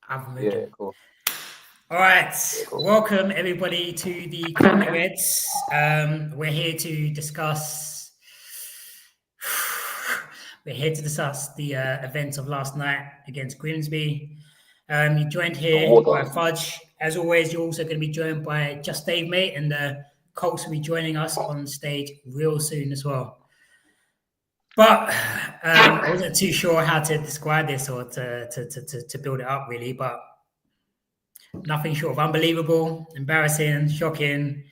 I've moved Yeah, it. cool. All right, Cool. welcome everybody to the Cockney Reds. We're here to discuss. We're here to discuss the events of last night against Grimsby. You're joined here by Fudge. As always, you're also going to be joined by Just Dave, mate, and Colts will be joining us on stage real soon as well. But I wasn't too sure how to describe this or to build it up, really, but nothing short of unbelievable, embarrassing, shocking,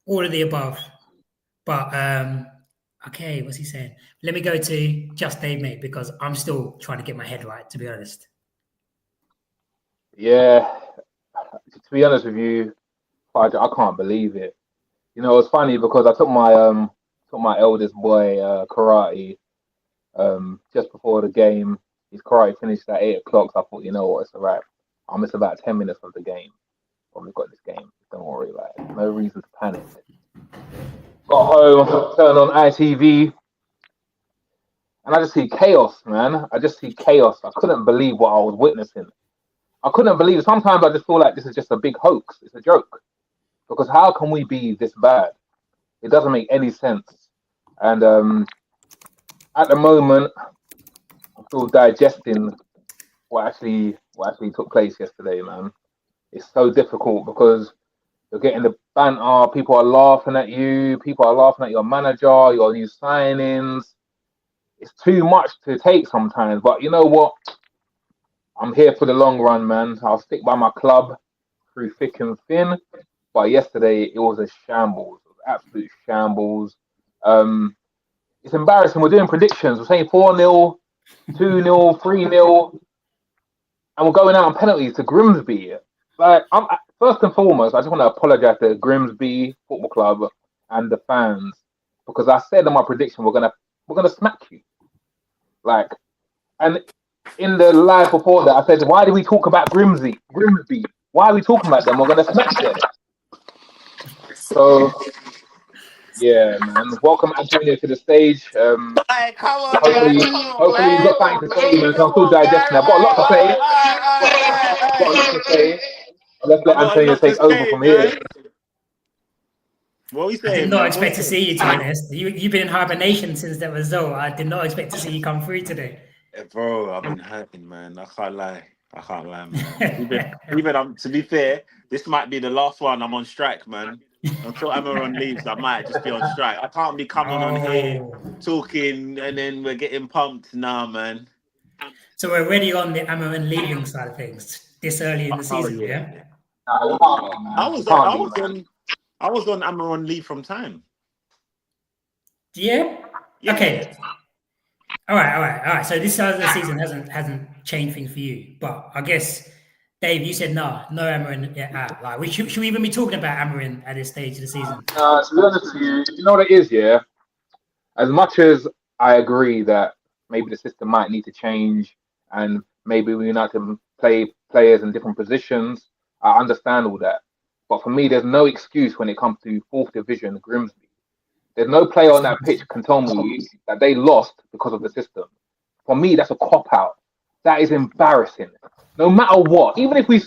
all of the above. But okay, what's he saying? Let me go to Just Dave, mate, because I'm still trying to get my head right, to be honest. Yeah, to be honest with you, I can't believe it. You know, it's funny because I took my eldest boy karate just before the game. His karate finished at 8 o'clock. So I thought, you know what, it's all right. I'll miss about 10 minutes of the game. But we've got this game. Don't worry about it. No reason to panic. Got home, turned on ITV, and I just see chaos, man. I just see chaos. I couldn't believe what I was witnessing. I couldn't believe it. Sometimes I just feel like this is just a big hoax. It's a joke. Because how can we be this bad? It doesn't make any sense. And at the moment, I'm still digesting what actually took place yesterday, man. It's so difficult because you're getting the banter. People are laughing at you. People are laughing at your manager, your new signings. It's too much to take sometimes. But you know what? I'm here for the long run, man. I'll stick by my club through thick and thin. But yesterday it was a shambles, it was absolute shambles. It's embarrassing. We're doing predictions. We're saying 4-0, 2-0, 3-0, and we're going out on penalties to Grimsby. Like, first and foremost, I just want to apologise to Grimsby Football Club and the fans because I said in my prediction we're gonna smack you. Like, and in the live before that, I said, why do we talk about Grimsby? Why are we talking about them? We're gonna smack them. So yeah, man. Welcome Antonio to the stage. Hey, come on, man. Come on, Hopefully you've man. got something to say, man. 'Cause I'm Come still on, man. digesting. I've got a lot to say. I've got a lot Hey. to say. Let's let I got a Antonio lot to take over say, from here. man. What are we I did saying, not man? expect to see you, to be honest. You've been in hibernation since that result. I did not expect to see you come through today. Bro, I've been hurting, man. I can't lie. Man. Even to be fair, this might be the last one I'm on strike, man. Until Amorim leaves, I might just be on strike. I can't be coming on here talking and then we're getting pumped. Nah, man. So we're already on the Amorim leaving side of things this early in the season, yeah? Nah, you can't be, man. I You was can't be, man. on Amorim leave from time. Yeah? Okay. All right. So this side of the season hasn't changed things for you, but I guess Dave, you said no Amorim. Yeah, like should we even be talking about Amorim at this stage of the season? To be honest with you know what it is, yeah? As much as I agree that maybe the system might need to change and maybe we need to play players in different positions, I understand all that. But for me, there's no excuse when it comes to fourth division Grimsby. There's no player on that pitch can tell me that they lost because of the system. For me, that's a cop out. That is embarrassing. No matter what, even if we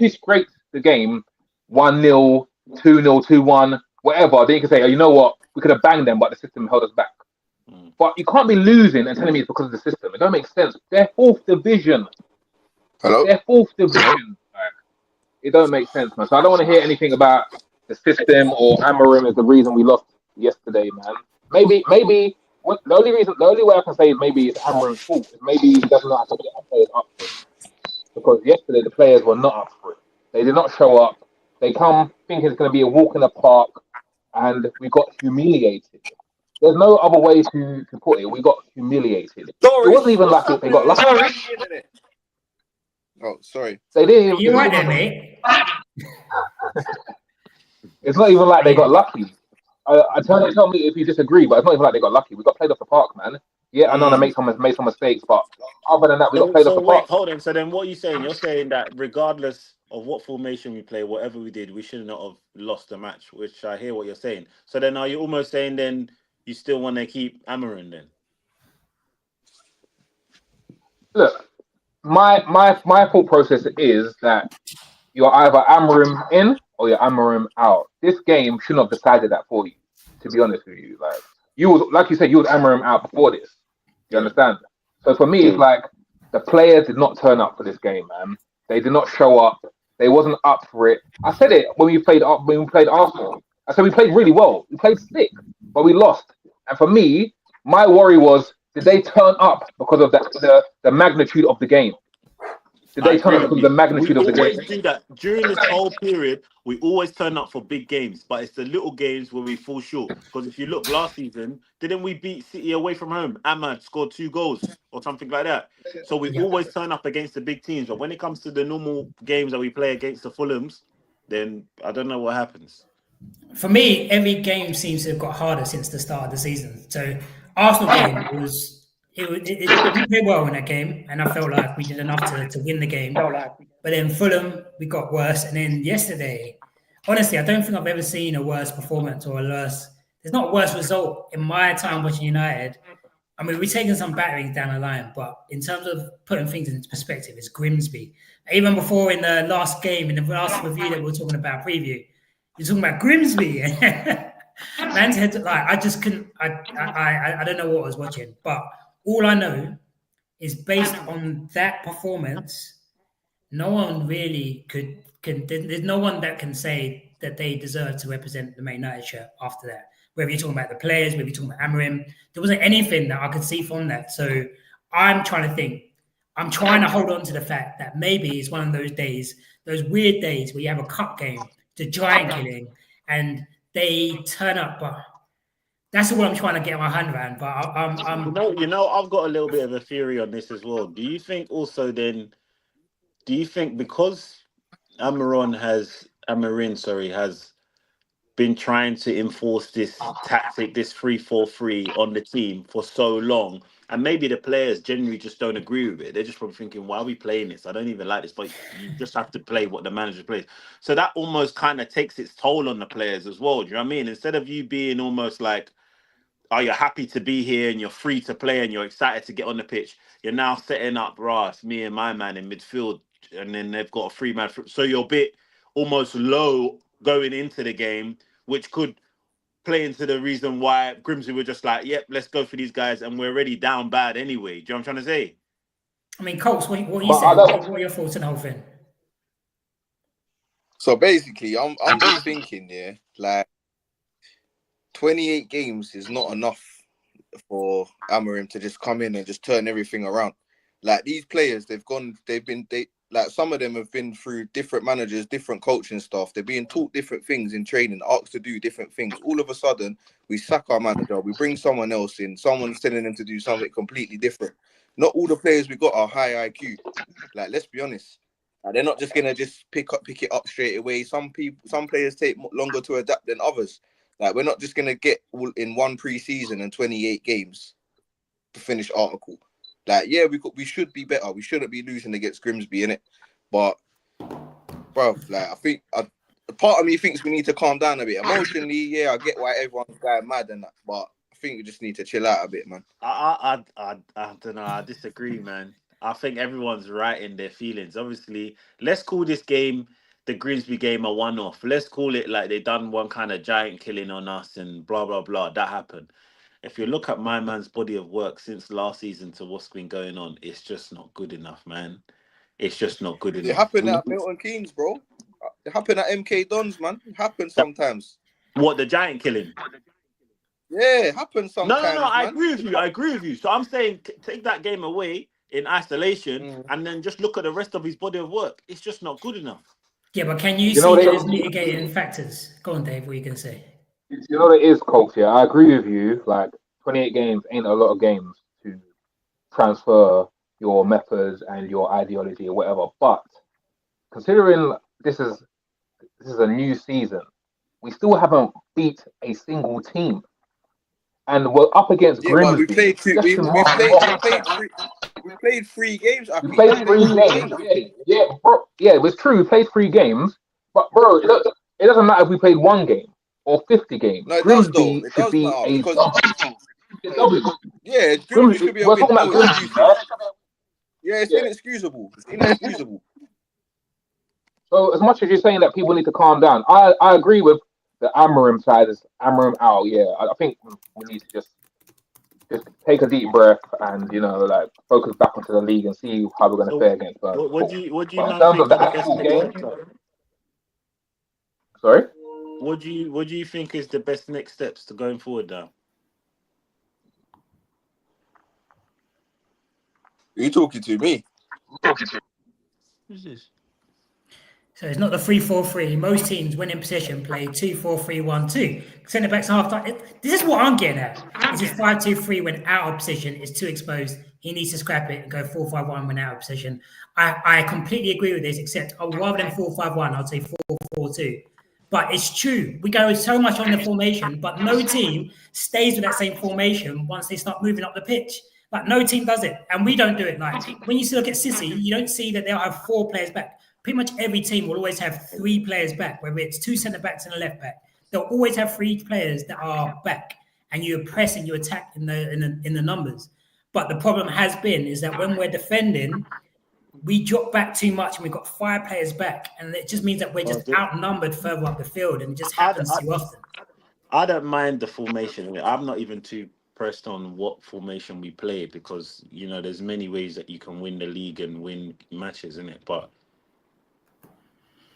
scrape the game 1-0, 2-0, 2-1, whatever, then you can say, oh, you know what, we could have banged them, but the system held us back. But you can't be losing and telling me it's because of the system. It don't make sense. They're fourth division. Hello? They're fourth division. It don't make sense, man. So I don't want to hear anything about the system or Amorim is the reason we lost yesterday, man. Maybe the only way I can say is maybe it's Amorim's fault. Maybe he doesn't know how to get the players up for it. Because yesterday the players were not up for it. They did not show up. They come thinking it's going to be a walk in the park, and we got humiliated. There's no other way to put it. We got humiliated. It wasn't even like they got lucky. Oh, sorry. They didn't. You're right there, mate. It's not even like they got lucky. I tell me if you disagree, but it's not even like they got lucky. We got played off the park, man. Yeah, I know they made some mistakes, but other than that, we got played off the park. Hold on. So then, what are you saying? You're saying that regardless of what formation we play, whatever we did, we should not have lost the match. Which I hear what you're saying. So then, are you almost saying then you still want to keep Amorim then? Look, my thought process is that you're either Amorim in or you're Amorim out. This game shouldn't have decided that for you. To be honest with you, like you said, you was Amorim out before this. You understand? So for me, it's like the players did not turn up for this game, man. They did not show up. They wasn't up for it. I said it when we played Arsenal. I said we played really well. We played sick, but we lost. And for me, my worry was, did they turn up because of the magnitude of the game? Did they turn up because of the magnitude of the game? We always do that. During this whole period, we always turn up for big games, but it's the little games where we fall short. Because if you look last season, didn't we beat City away from home? Ahmad scored 2 goals or something like that. So we always turn up against the big teams. But when it comes to the normal games that we play against the Fulhams, then I don't know what happens. For me, every game seems to have got harder since the start of the season. So Arsenal game we played well in that game, and I felt like we did enough to win the game. But then Fulham, we got worse. And then yesterday, honestly, I don't think I've ever seen a worse performance or there's not a worse result in my time watching United. I mean, we're taking some batterings down the line, but in terms of putting things into perspective, it's Grimsby. Even before in the last game, in the last review that we were talking about, preview, you're talking about Grimsby. Man's head, I just couldn't, I don't know what I was watching, but all I know is based on that performance, no one really there's no one that can say that they deserve to represent the Man United shirt after that. Whether you're talking about the players, whether you're talking about Amorim, there wasn't anything that I could see from that. So I'm trying to hold on to the fact that maybe it's one of those days, those weird days where you have a cup game, the giant killing, and they turn up, but that's what I'm trying to get my hand around. But I'm I've got a little bit of a theory on this as well. Do you think because Amorim has been trying to enforce this tactic, this 3-4-3 on the team for so long, and maybe the players generally just don't agree with it? They're just probably thinking, why are we playing this? I don't even like this, but you just have to play what the manager plays. So that almost kind of takes its toll on the players as well. Do you know what I mean? Instead of you being almost like, oh, you're happy to be here and you're free to play and you're excited to get on the pitch, you're now setting up, it's me and my man in midfield, and then they've got a 3-man. So you're a bit almost low going into the game, which could play into the reason why Grimsby were just like, yep, let's go for these guys, and we're already down bad anyway. Do you know what I'm trying to say? I mean, Colts, what you saying? What are your thoughts on the whole thing? So basically, I'm just thinking, like 28 games is not enough for Amorim to just come in and just turn everything around. Like these players, like some of them have been through different managers, different coaching staff. They're being taught different things in training, asked to do different things. All of a sudden, we sack our manager, we bring someone else in, someone's telling them to do something completely different. Not all the players we got are high IQ. Like, let's be honest. They're not just gonna just pick it up straight away. Some players take longer to adapt than others. Like, we're not just gonna get all in one pre-season and 28 games to finish article. Like, yeah, we should be better. We shouldn't be losing against Grimsby, innit? But, bro, like, I think part of me thinks we need to calm down a bit. Emotionally, yeah, I get why everyone's going mad and that, but I think we just need to chill out a bit, man. I don't know. I disagree, man. I think everyone's right in their feelings. Obviously, let's call this game, the Grimsby game, a one-off. Let's call it like they done one kind of giant killing on us and blah, blah, blah. That happened. If you look at my man's body of work since last season to what's been going on, it's just not good enough, man. It's just not good enough. It happened at Milton Keynes, bro. It happened at MK Dons, man. It happens sometimes. What, the giant killing? Yeah, it happens sometimes. No, I agree with you. So I'm saying take that game away in isolation and then just look at the rest of his body of work. It's just not good enough. Yeah, but can you see those mitigating factors? Go on, Dave, what are you going to say? You know what it is, Colts, yeah? I agree with you. Like, 28 games ain't a lot of games to transfer your methods and your ideology or whatever. But considering this is a new season, we still haven't beat a single team. And we're up against Grimsby. We played 3 games. We played 3 games. Yeah, bro. Yeah, it was true. We played 3 games. But, bro, it doesn't matter if we played 1 game or 50 games. No, Grimsby should be yeah, Grimsby should be a win. Yeah, it's inexcusable. It's inexcusable. So as much as you're saying that people need to calm down, I agree with the Amorim side. Is Amorim out? Yeah, I think we need to just take a deep breath and like focus back onto the league and see how we're going to So fare against Burnley. what do you But in now terms think of the is the best actual next game, step? sorry. What do you think is the best next steps to going forward now? Are you talking to me? Who's this? So it's not the 3-4-3. Most teams, when in possession, play 2-4-3-1-2. Centre backs half time. This is what I'm getting at. This is 5-2-3 when out of position. It's too exposed. He needs to scrap it and go 4-5-1 when out of position. I completely agree with this, except rather than 4-5-1, I'd say 4-4-2. But it's true. We go so much on the formation, but no team stays with that same formation once they start moving up the pitch. Like, no team does it. And we don't do it. Like, when you look at City, you don't see that they'll have 4 players back. Pretty much every team will always have 3 players back, whether it's 2 centre backs and a left back. They'll always have 3 players that are back, and you press and you attack in the numbers. But the problem has been is that when we're defending, we drop back too much, and we've got 5 players back, and it just means that we're just outnumbered further up the field, and it just happens too often. I don't mind the formation. I'm not even too pressed on what formation we play because there's many ways that you can win the league and win matches, in it, but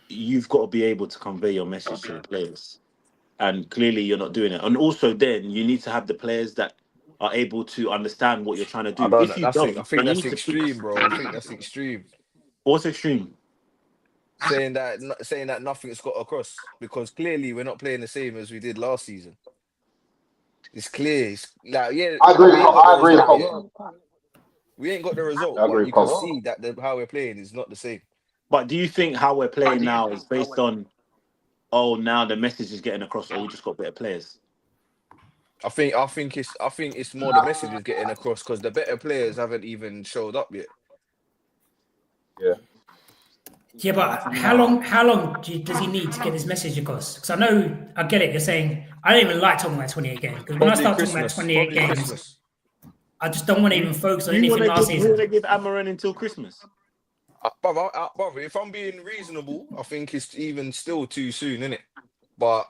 you've got to be able to convey your message to the players, and clearly you're not doing it. And also, then you need to have the players that are able to understand what you're trying to do. I If you don't, I think that's extreme, bro. I think that's extreme. What's extreme? Saying that nothing's got across, because clearly we're not playing the same as we did last season. It's clear. It's like, I agree. We ain't got the result, I agree, but you can see that how we're playing is not the same. But do you think how we're playing now is based on, now the message is getting across, or we just got better players? I think it's more the message is getting across because the better players haven't even showed up yet. Yeah, but how long does he need to get his message across? Because I get it. You're saying I don't even like talking about 28 games, because when I start talking about 28 games, I just don't want to even focus on anything last season. You want to give Amorim until Christmas? Brother, if I'm being reasonable, I think it's even still too soon, isn't it? But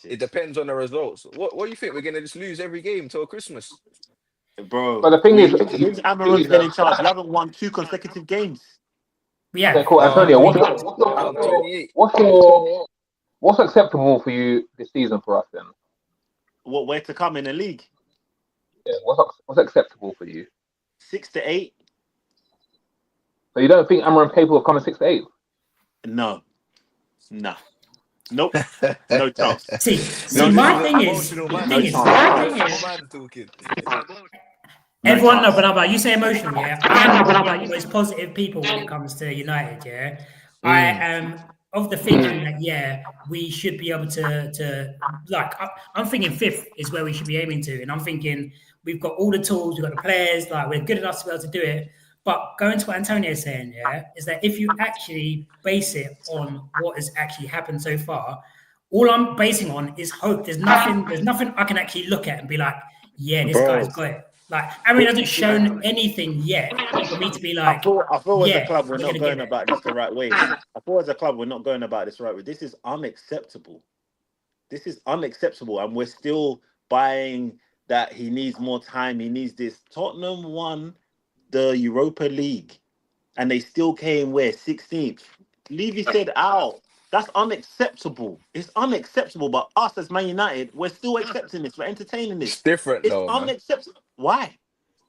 it depends on the results. What do you think? We're gonna just lose every game till Christmas, bro? But the thing is, since Amorim's been in charge, you haven't won 2 consecutive games. Yeah. Okay, cool. Antonio, what's acceptable for you this season for us then? Where to come in the league? Yeah, what's acceptable for you? 6 to 8. So you don't think Amorim capable of coming 6 to 8? No. Nope. No chance. My thing is, everyone, but you say emotional, yeah. I'm one of the most positive people when it comes to United, yeah. I am of the thinking that we should be able to I'm thinking 5th is where we should be aiming to, and I'm thinking we've got all the tools, we've got the players, we're good enough to be able to do it. But going to what Antonio's saying, is that if you actually base it on what has actually happened so far, all I'm basing on is hope. There's nothing I can actually look at and be like, this guy's got it. Like, Amorim hasn't shown anything yet for me to be like, I feel as a club we're not going about this the right way. This is unacceptable. And we're still buying that he needs more time. He needs this. Tottenham won the Europa League, and they still came 16th. Levy said, that's unacceptable. It's unacceptable. But us as Man United, we're still accepting this. We're entertaining this. It's different, it's though. It's unacceptable. Why?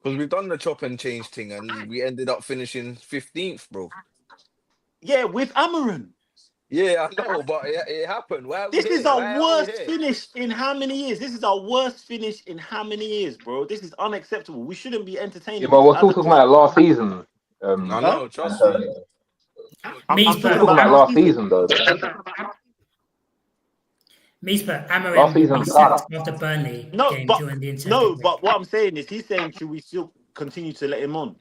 Because we've done the chop and change thing, and we ended up finishing 15th, bro. Yeah, with Amorim. Yeah, I know, but it happened. This is our worst finish in how many years? Bro. This is unacceptable. We shouldn't be entertaining. Yeah, but we're still talking about last season. I know, trust me. I'm talking about last season, though. Amorim sacked after Burnley game during the international break. But what I'm saying is, he's saying, should we still continue to let him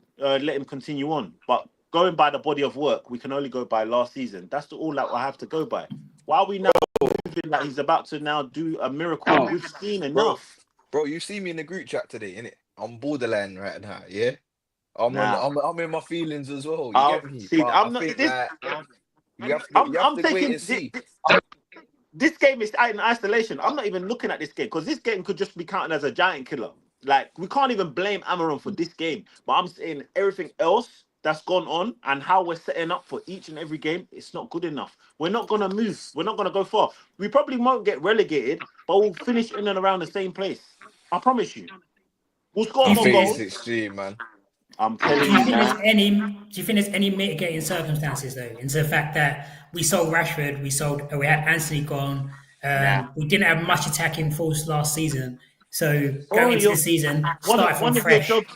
continue on? But going by the body of work, we can only go by last season. That's all that I have to go by. Why are we now moving that he's about to now do a miracle? We've seen enough. Bro, you see me in the group chat today, innit? I'm borderline right now, yeah? I'm in my feelings as well. You get me? See, But I'm I not. think This, like you have I'm to wait taking and see. this game is in isolation. I'm not even looking at this game because this game could just be counted as a giant killer. Like we can't even blame Amorim for this game. But I'm saying everything else that's gone on and how we're setting up for each and every game, it's not good enough. We're not gonna move. We're not gonna go far. We probably won't get relegated, but we'll finish in and around the same place. I promise you. We'll score I more think it's goals. extreme, man. I'm Do telling you you, think there's man. any? Do you think there's any mitigating circumstances though, into the fact that we sold Rashford, we had Anthony gone, Nah. we didn't have much attacking force last season, so Oh, going into the season, started from one of your fresh. jobs,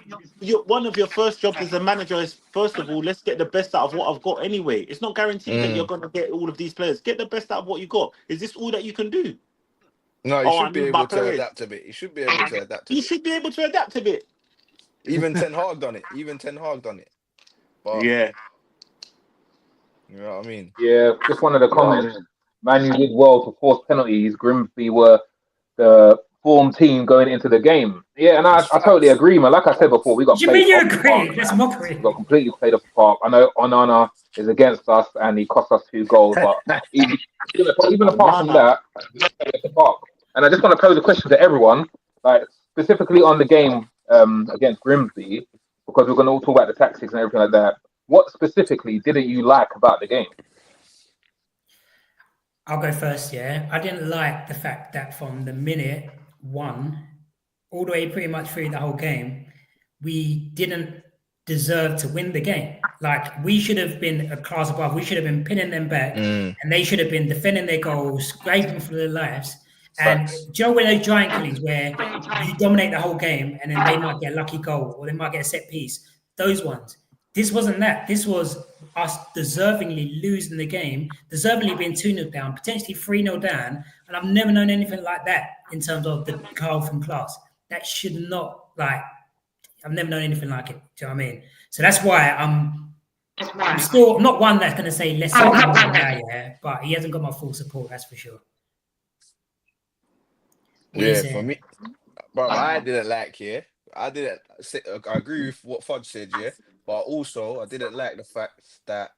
one of your first jobs as a manager is first of all, let's get the best out of what I've got anyway. It's not guaranteed that you're Mm. going to get all of these players. Get the best out of what you got. Is this all that you can do? No, you Oh, I should be need my able to players. adapt a bit. You should be able to adapt a You bit. should be able to adapt a bit. Even Ten Hag done it. But Yeah. you know what I mean? Yeah, just one of the comments. Man, you did well to force penalties. Grimsby were the form team going into the game. Yeah, and I It's totally facts. agree, man. Like I said before, we got Do you played mean you off the park, agree? That's man. We got mockery. completely played off the park. I know Onana is against us and he cost us 2 goals, but even apart from that, we played off the park. And I just want to pose a question to everyone, like specifically on the game against Grimsby, because we're going to all talk about the tactics and everything like that. What specifically didn't you like about the game? I'll go first. Yeah, I didn't like the fact that from the minute one all the way pretty much through the whole game, we didn't deserve to win the game. Like we should have been a class above. We should have been pinning them back, and they should have been defending their goals, scraping for their lives. And Facts. Joe, with those giant killings where you dominate the whole game, and then they might get a lucky goal or they might get a set piece. Those ones. This wasn't that. This was us deservingly losing the game, deservingly being 2-0 down, potentially 3-0 down. And I've never known anything like that in terms of the goal from class. That should not, like, I've never known anything like it. Do you know what I mean? So that's why I'm still not one that's going to say let's now, yeah, but he hasn't got my full support, that's for sure. What are you Yeah, for saying? me, bro, I didn't like, yeah. I agree with what Fudge said, yeah. But also, I didn't like the fact that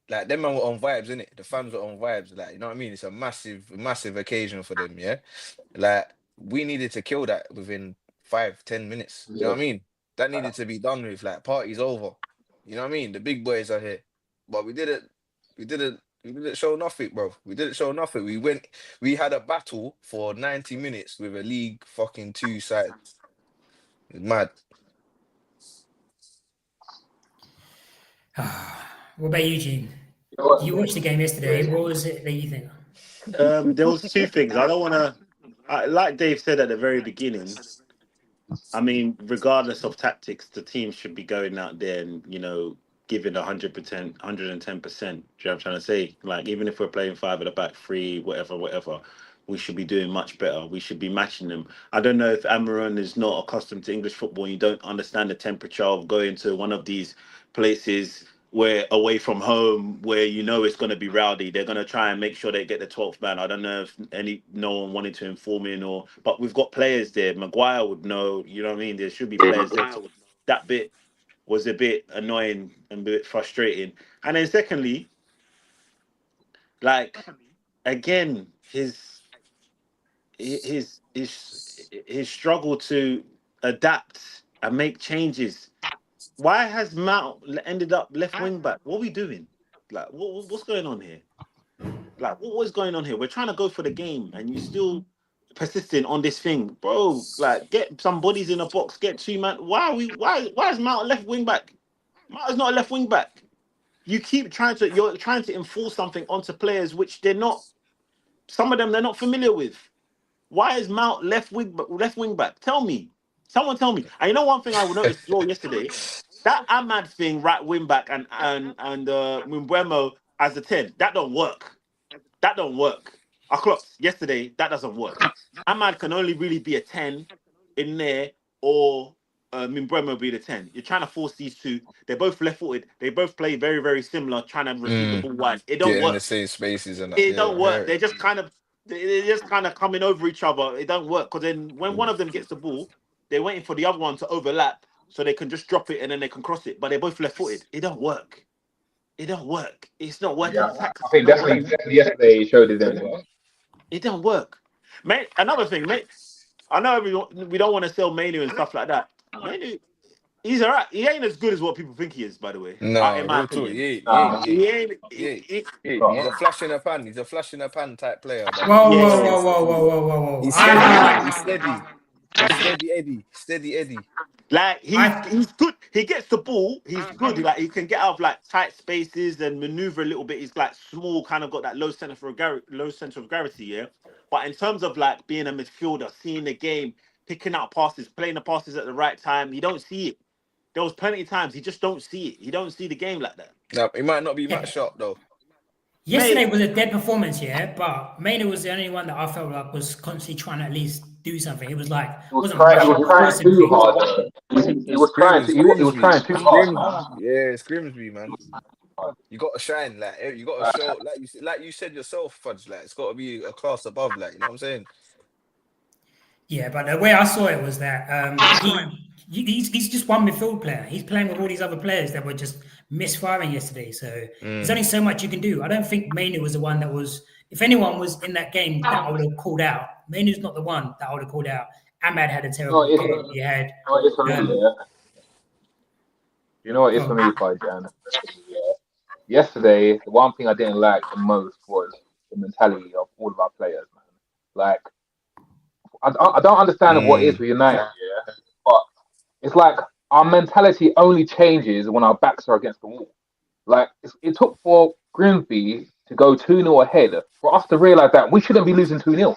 them man were on vibes, innit? The fans were on vibes, like, you know what I mean? It's a massive occasion for them, yeah. Like, we needed to kill that within 5-10 minutes. You know what I mean? That needed to be done with. Like, party's over. You know what I mean? The big boys are here, but we didn't show nothing, bro. We didn't show nothing. We had a battle for 90 minutes with a League fucking 2 side. It's mad. What about Eugene? You watched the game yesterday. What was it that you think? There was 2 things. I don't want to, like Dave said at the very beginning. I mean, regardless of tactics, the team should be going out there and giving 100%, 110%. Do you know what I'm trying to say? Like, even if we're playing 5 at the back, 3, whatever, we should be doing much better. We should be matching them. I don't know if Amorim is not accustomed to English football and you don't understand the temperature of going to one of these places where away from home, where it's going to be rowdy. They're going to try and make sure they get the 12th man. I don't know if no one wanted to inform me but we've got players there. Maguire would know, you know what I mean? There should be players there. So that bit was a bit annoying and a bit frustrating. And then secondly, like, again, his struggle to adapt and make changes. Why has Mount ended up left wing back? What are we doing? Like, what's going on here? Like, what is going on here? We're trying to go for the game, and you still persisting on this thing, bro. Like, get some bodies in a box, get 2 man. Why is Mount left wing back? Mount is not a left wing back. You're trying to enforce something onto players which they're not. Some of them they're not familiar with. Why is Mount left wing back? Tell me. Someone tell me. And one thing I noticed as well yesterday, that Ahmad thing, right wing back and Mbeumo as a 10, that don't work. That don't work. I clocked yesterday, that doesn't work. Ahmad can only really be a 10 in there, or Mbeumo be the 10. You're trying to force these 2. They're both left-footed. They both play very, very similar, trying to receive the ball wide. It don't Get in work. the same spaces and that. It Yeah, don't work. They're just kind of coming over each other. It don't work because then when one of them gets the ball, they're waiting for the other one to overlap so they can just drop it and then they can cross it. But they're both left-footed. It don't work. It don't work. It's not working. Yeah, I think definitely yesterday he showed it then. It don't work, mate. Another thing, mate. I know we don't want to sell Manu and stuff like that. Manu, he's alright. He ain't as good as what people think he is, by the way. No, in my real talk. opinion. He ain't. He's a flash in a pan. He's a flash in a pan type player. Whoa. He's steady. Steady Eddie. Like he's good. He gets the ball. He's good. Like he can get out of like tight spaces and maneuver a little bit. He's like small, kind of got that low center of gravity. Yeah. But in terms of like being a midfielder, seeing the game, picking out passes, playing the passes at the right time, you don't see it. There was plenty of times he just don't see it. He don't see the game like that. No, he might not be match sharp though. Yesterday was a dead performance, yeah, but Maynard was the only one that I felt like was constantly trying to at least do something. It was like He was trying too hard. He was trying too hard. Yeah, it's Grimsby, man. You got to shine, like you got to show, like you said yourself, Fudge. Like it's got to be a class above, like you know what I'm saying. Yeah, but the way I saw it was that he's just one midfield player. He's playing with all these other players that were just misfiring yesterday. So there's only so much you can do. I don't think Mainu was the one that was. If anyone was in that game that I would have called out, Mainu's not the one that I would have called out. Ahmad had a terrible game. He had. You know what it's for me, Jan? Yesterday, the one thing I didn't like the most was the mentality of all of our players, man. Like, I don't understand what it is with United, yeah, but it's like our mentality only changes when our backs are against the wall. Like, it took for Grimsby to go 2-0 ahead for us to realise that we shouldn't be losing 2-0.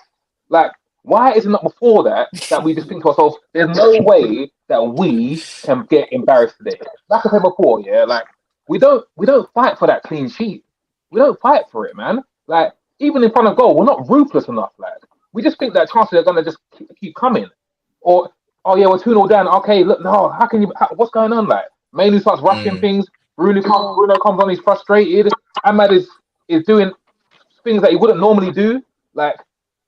Like, why is it not before that we just think to ourselves, there's no way that we can get embarrassed today? Like I said before, yeah, like, we don't fight for that clean sheet. We don't fight for it, man. Like, even in front of goal, we're not ruthless enough, like. We just think that chances are going to just keep coming. Or, oh yeah, we're 2-0 down. Okay, look, no, what's going on? Like, Mainly starts rushing things. Bruno comes on, he's frustrated. Ahmad is doing things that he wouldn't normally do. Like,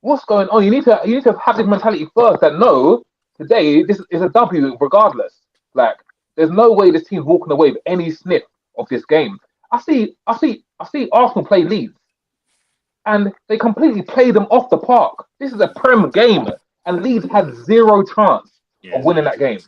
what's going on? You need to have this mentality first that no, today this is a W regardless. Like, there's no way this team's walking away with any sniff of this game. I see Arsenal play Leeds, and they completely play them off the park. This is a Prem game, and Leeds had zero chance of winning that game.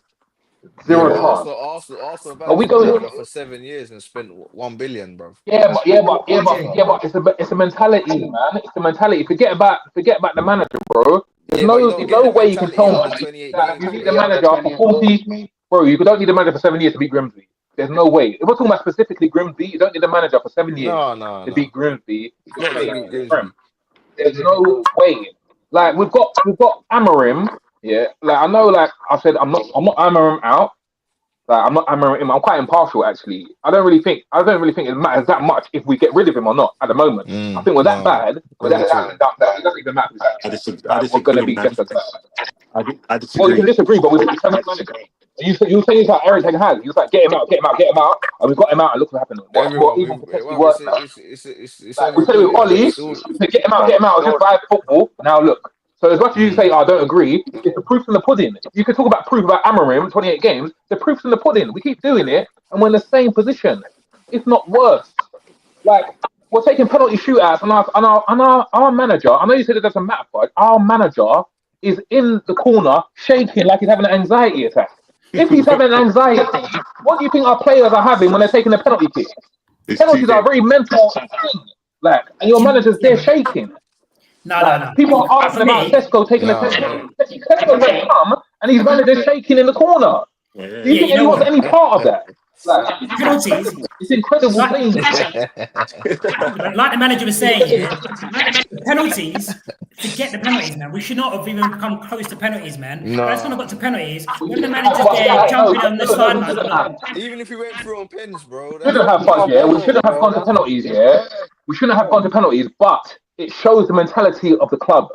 Zero chance. Also about we going for 7 years and spent 1 billion, bro. But it's a mentality, man. It's a mentality. Forget about the manager, bro. There's no way you can tell me that you need the manager for 40. Bro, you don't need the manager for 7 years to beat Grimsby. There's no way. If we're talking about specifically Grimsby, you don't need the manager for 7 years to beat Grimsby. There's no way. Like we've got Amorim. Yeah. Like I know. Like I said, I'm not Amorim out. Like I'm not Amorim in. I'm quite impartial actually. I don't really think it matters that much if we get rid of him or not at the moment. I think we're that bad. But that it doesn't even matter. We're going to be just as bad. I disagree. Well, you can disagree, but we've got 7 managers. You were saying it's like Eric Ten Hag. You was like, get him out, and we got him out, and look what happened. Even potentially worse. We said it with Ollie, get him out, just buy football. Now look. So as much as you say, I don't agree, it's the proof's in the pudding. You can talk about proof about Amorim, 28 games. The proof's in the pudding. We keep doing it, and we're in the same position, if not worse. Like we're taking penalty shootouts, and our manager. I know you said it doesn't matter, but our manager is in the corner shaking like he's having an anxiety attack. If he's having anxiety, what do you think our players are having when they're taking a penalty kick? Penalties are a very mental thing. Like, and your manager's there shaking. No. People are asking about Tesco taking a penalty. Tesco may come and his manager's shaking in the corner. Do you think he wants any part of that? Like, penalties. It's incredible things. Like the manager was saying, penalties. Forget the penalties, man. We should not have even come close to penalties, man. No. That's when I got to penalties. When the manager's there jumping on the sideline. Even if we went through on pens, bro. We shouldn't have gone to penalties, We shouldn't have gone to penalties, but it shows the mentality of the club.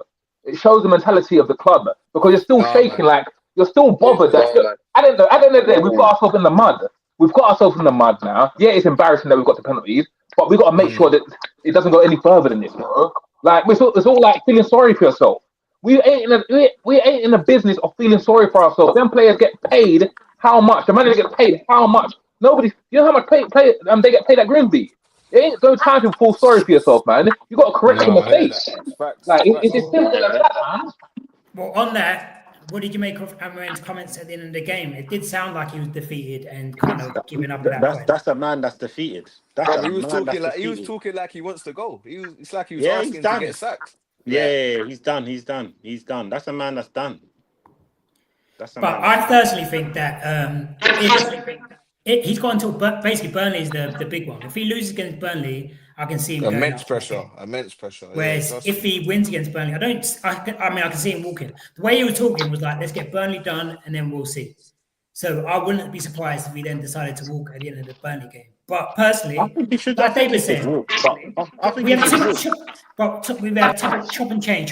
It shows the mentality of the club because you're still shaking, like you're still bothered. That I don't know. At the end of the day, we've got ourselves in the mud. We've got ourselves in the mud now. Yeah, it's embarrassing that we've got to penalties, but we've got to make sure that it doesn't go any further than this, bro. Like it's all like feeling sorry for yourself. We ain't in the business of feeling sorry for ourselves. Them players get paid How much? The manager get paid how much? Nobody. You know how much they get paid at Grimsby? It ain't no time to feel sorry for yourself, man. You got to correct your No, I hear that. mistakes. Facts. Like Facts. it's simple as that, man. Well, on that, what did you make of Amorim's comments at the end of the game? It did sound like he was defeated and kind of giving up at that point. That's a man that's defeated. Bro, he was talking like he wants to go. It's like he was asking to get sacked. Yeah, he's done. That's a man that's done. But I personally think that he's gone until basically Burnley is the big one. If he loses against Burnley, I can see him going immense up. pressure. Whereas if he wins against Burnley, I can see him walking. The way he was talking was like, let's get Burnley done and then we'll see. So I wouldn't be surprised if he then decided to walk at the end of the Burnley game. But personally, I think he should. like David said, we have chop and change.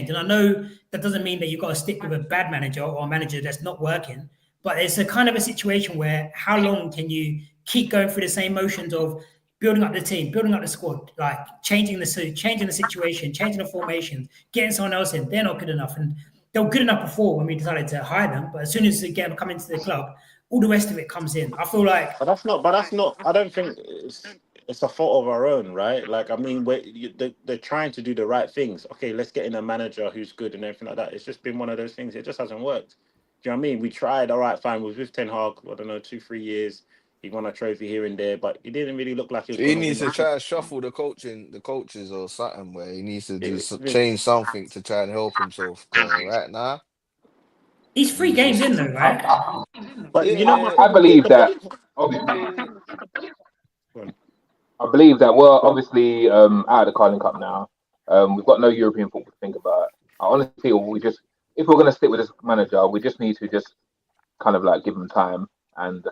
And I know that doesn't mean that you've got to stick with a bad manager or a manager that's not working. But it's a kind of a situation where how long can you keep going through the same motions of building up the team, building up the squad, like changing the situation, changing the formation, getting someone else in? They're not good enough. And they were good enough before when we decided to hire them. But as soon as they come into the club, all the rest of it comes in. I feel like... But that's not... I don't think it's a fault of our own, right? Like, I mean, they're trying to do the right things. Okay, let's get in a manager who's good and everything like that. It's just been one of those things. It just hasn't worked. Do you know what I mean? We tried, all right, fine. We was with Ten Hag, I don't know, 2-3 years. He won a trophy here and there, but it didn't really look like he was... He needs to try and shuffle the coaches or something where he needs to change something to try and help himself. Right now, he's 3 games in though, right? But you know, I believe that. I believe that we're obviously out of the Carling Cup now. We've got no European football to think about. I honestly feel if we're going to stick with this manager, we just need to just kind of like give him time. And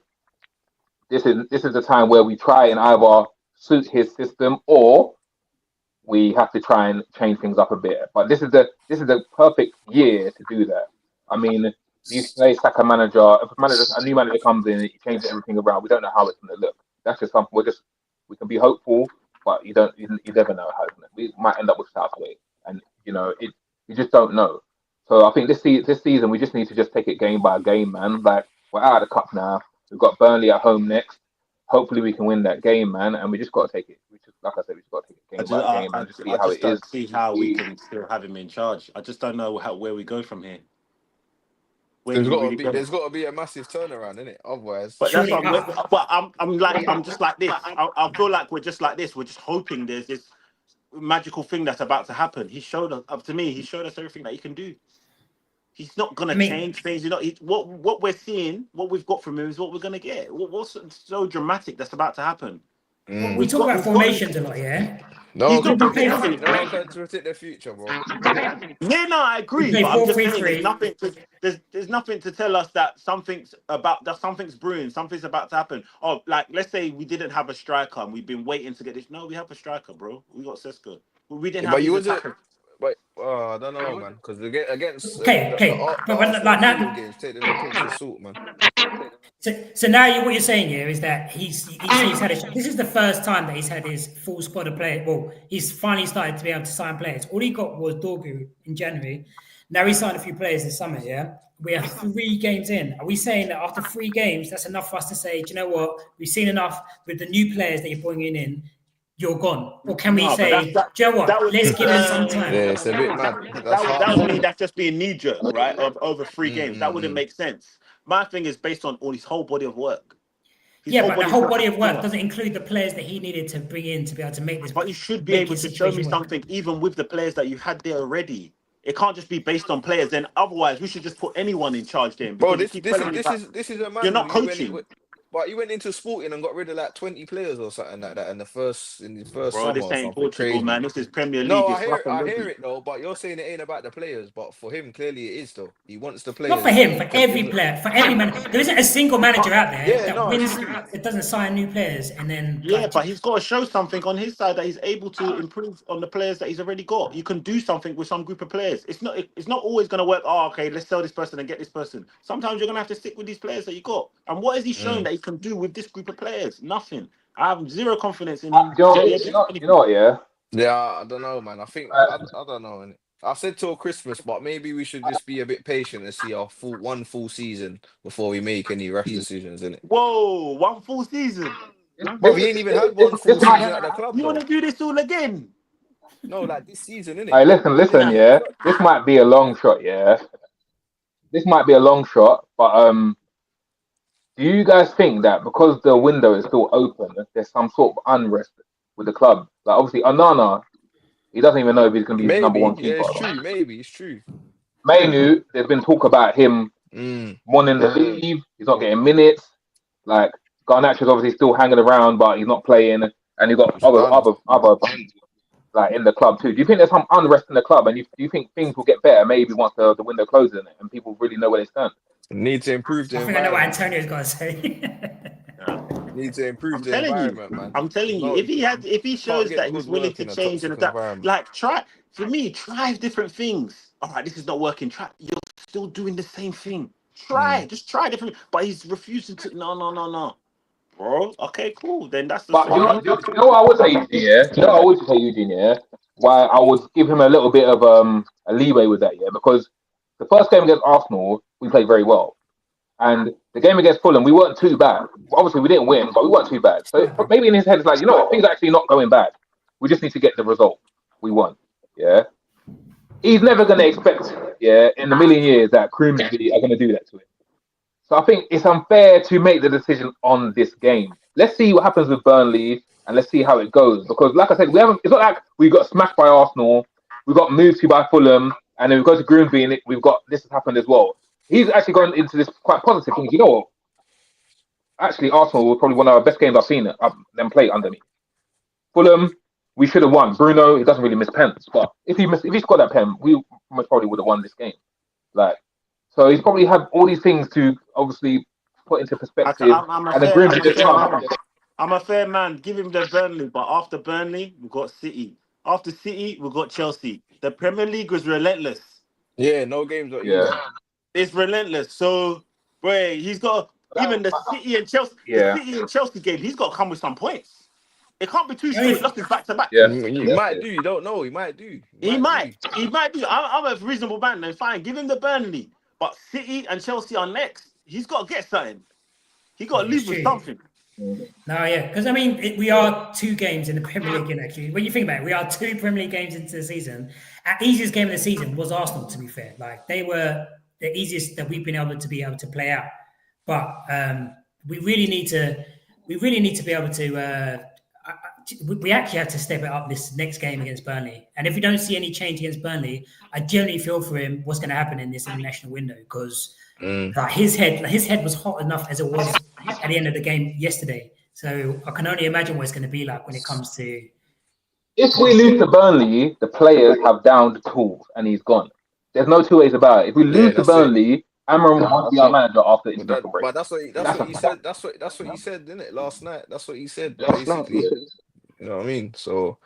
this is the time where we try and either suit his system or we have to try and change things up a bit. But this is the perfect year to do that. I mean, you sack a manager. If a new manager comes in, he changes everything around. We don't know how it's going to look. That's just something. We can be hopeful, but you never know how it's going to. We might end up with Southgate, and you just don't know. So I think this season we just need to just take it game by game, man. Like, we're out of the cup now. We've got Burnley at home next. Hopefully we can win that game, man. And we just got to take it. Like I said, we just got to take it game by game and just see how it is. See how we can still have him in charge. I just don't know where we go from here. There's got to be a massive turnaround, innit? Otherwise, but I'm just like this. I feel like we're just like this. We're just hoping there's this magical thing that's about to happen. He showed us everything that he can do. He's not gonna change things. What we're seeing, what we've got from him is what we're gonna get. What's so dramatic that's about to happen? We talk about formations a lot, yeah. No one can predict the future, bro. Yeah, no, I agree. But I'm just saying, there's nothing to tell us that something's brewing, something's about to happen. Oh, like let's say we didn't have a striker and we've been waiting to get this. No, we have a striker, bro. We got Sesko. We didn't have. But you wasn't. But I don't know, man. Because against but like now, games, take the pinch of salt, man. So now what you're saying here is that he's had this is the first time that he's had his full squad of players. Well, he's finally started to be able to sign players. All he got was Dorgu in January. Now he signed a few players this summer. Yeah, we are 3 games in. Are we saying that after 3 games, that's enough for us to say, do you know what? We've seen enough with the new players that you're bringing in. You're gone. Or can we say, do you know what? Let's give him some time. Yeah, it's a bit mad. That would mean that's just being knee-jerk, right? Over 3 games. That wouldn't make sense. My thing is based on all his whole body of work. But the whole body of work doesn't include the players that he needed to bring in to be able to make this. But you should be able to show me something, even with the players that you had there already. It can't just be based on players. Then otherwise, we should just put anyone in charge then. Bro, this is a man. You're not coaching. But you went into Sporting and got rid of like 20 players or something like that in the first Bro, summer. This ain't Portugal, man. This is Premier League. No, I hear it though. But you're saying it ain't about the players. But for him, clearly it is though. He wants the players. Not for him, for every player, for every man. There isn't a single manager out there that doesn't sign new players and then. Yeah, but he's got to show something on his side that he's able to improve on the players that he's already got. You can do something with some group of players. It's not always going to work. Oh, okay, let's sell this person and get this person. Sometimes you're going to have to stick with these players that you got. And what has he shown that he can do with this group of players? Nothing. I have zero confidence in him. You know what, yeah? Yeah, I don't know, man. I think I don't know. I said till Christmas, but maybe we should just be a bit patient and see our one full season before we make any rash decisions, innit? Whoa, one full season. Bro, he ain't even had one full season at the club, You want though. to do this all again? No, like this season, innit? Hey, listen, yeah. This might be a long shot, yeah. This might be a long shot, but do you guys think that because the window is still open, there's some sort of unrest with the club? Like obviously, Onana, he doesn't even know if he's going to be number one Yeah, keeper. it's true. Maybe it's true. Mainu, there's been talk about him wanting to leave. He's not getting minutes. Like Garnacho's obviously still hanging around, but he's not playing. And you've got other like in the club too. Do you think there's some unrest in the club? And do you think things will get better maybe once the window closes and people really know where they stand? Need to improve the I think I know what Antonio's got to say. Need to improve the environment, man. I'm telling you, if he shows that he's willing to change and adapt, like try different things. All right, this is not working. You're still doing the same thing. Just try different. But he's refusing to. No, bro. Okay, cool. Then that's the. But you know what I would say, Eugene, yeah. You know what I would say, Eugene, yeah. Why I would give him a little bit of a leeway with that, yeah, because the first game against Arsenal we played very well. And the game against Fulham, we weren't too bad. Obviously, we didn't win, but we weren't too bad. So maybe in his head, it's like, you know what, things are actually not going bad. We just need to get the result. We won. Yeah. He's never going to expect, in a million years that Grimsby are going to do that to him. So I think it's unfair to make the decision on this game. Let's see what happens with Burnley and let's see how it goes. Because, like I said, it's not like we got smashed by Arsenal, we got moved to by Fulham, and then we go to Grimsby and this has happened as well. He's actually gone into this quite positive thing. You know what? Actually, Arsenal were probably one of our best games I've seen them play under me. Fulham, we should have won. Bruno, he doesn't really miss pens, but if he scored that pen, we most probably would have won this game. So he's probably had all these things to obviously put into perspective. I'm a fair man. Give him the Burnley, but after Burnley, we've got City. After City, we've got Chelsea. The Premier League was relentless. Yeah, no games. It's relentless. So, boy, he's got even the City and Chelsea. The City and Chelsea game. He's got to come with some points. It can't be too straight losses back to back. Yeah, he might do. You don't know. He might do. He might do. I'm a reasonable man. Then fine, give him the Burnley. But City and Chelsea are next. He's got to get something. He got to leave with something. No, yeah, because I mean, we are 2 games in the Premier League. Actually, when you think about it, we are 2 Premier League games into the season. Our easiest game of the season was Arsenal. To be fair, like they were the easiest that we've been able to play out. But we really need to be able to. We actually have to step it up this next game against Burnley. And if we don't see any change against Burnley, I generally feel for him what's going to happen in this international window because his head was hot enough as it was at the end of the game yesterday. So I can only imagine what it's going to be like when it comes to. If we lose to Burnley, the players have downed tools and he's gone. There's no 2 ways about it. If we lose to Burnley, Amorim will be our manager after the international break. But that's what he said. That's what he said, didn't it? Last night. That's what he said. Basically. You know what I mean? So,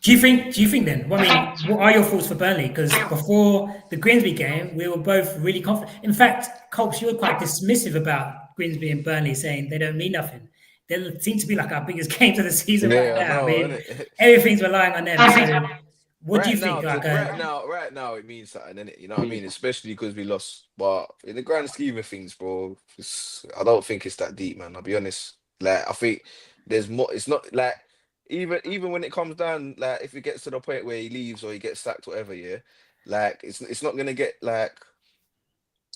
do you think then? Well, I mean, what are your thoughts for Burnley? Because before the Grimsby game, we were both really confident. In fact, Colps, you were quite dismissive about Grimsby and Burnley, saying they don't mean nothing. They seem to be like our biggest games of the season right now. I mean, everything's relying on them. So what do you think? Right now, it means something, innit? You know what I mean? Especially because we lost. But in the grand scheme of things, bro, I don't think it's that deep, man. I'll be honest. Like, I think there's more. It's not like even when it comes down, like if it gets to the point where he leaves or he gets sacked, whatever, like it's not gonna get like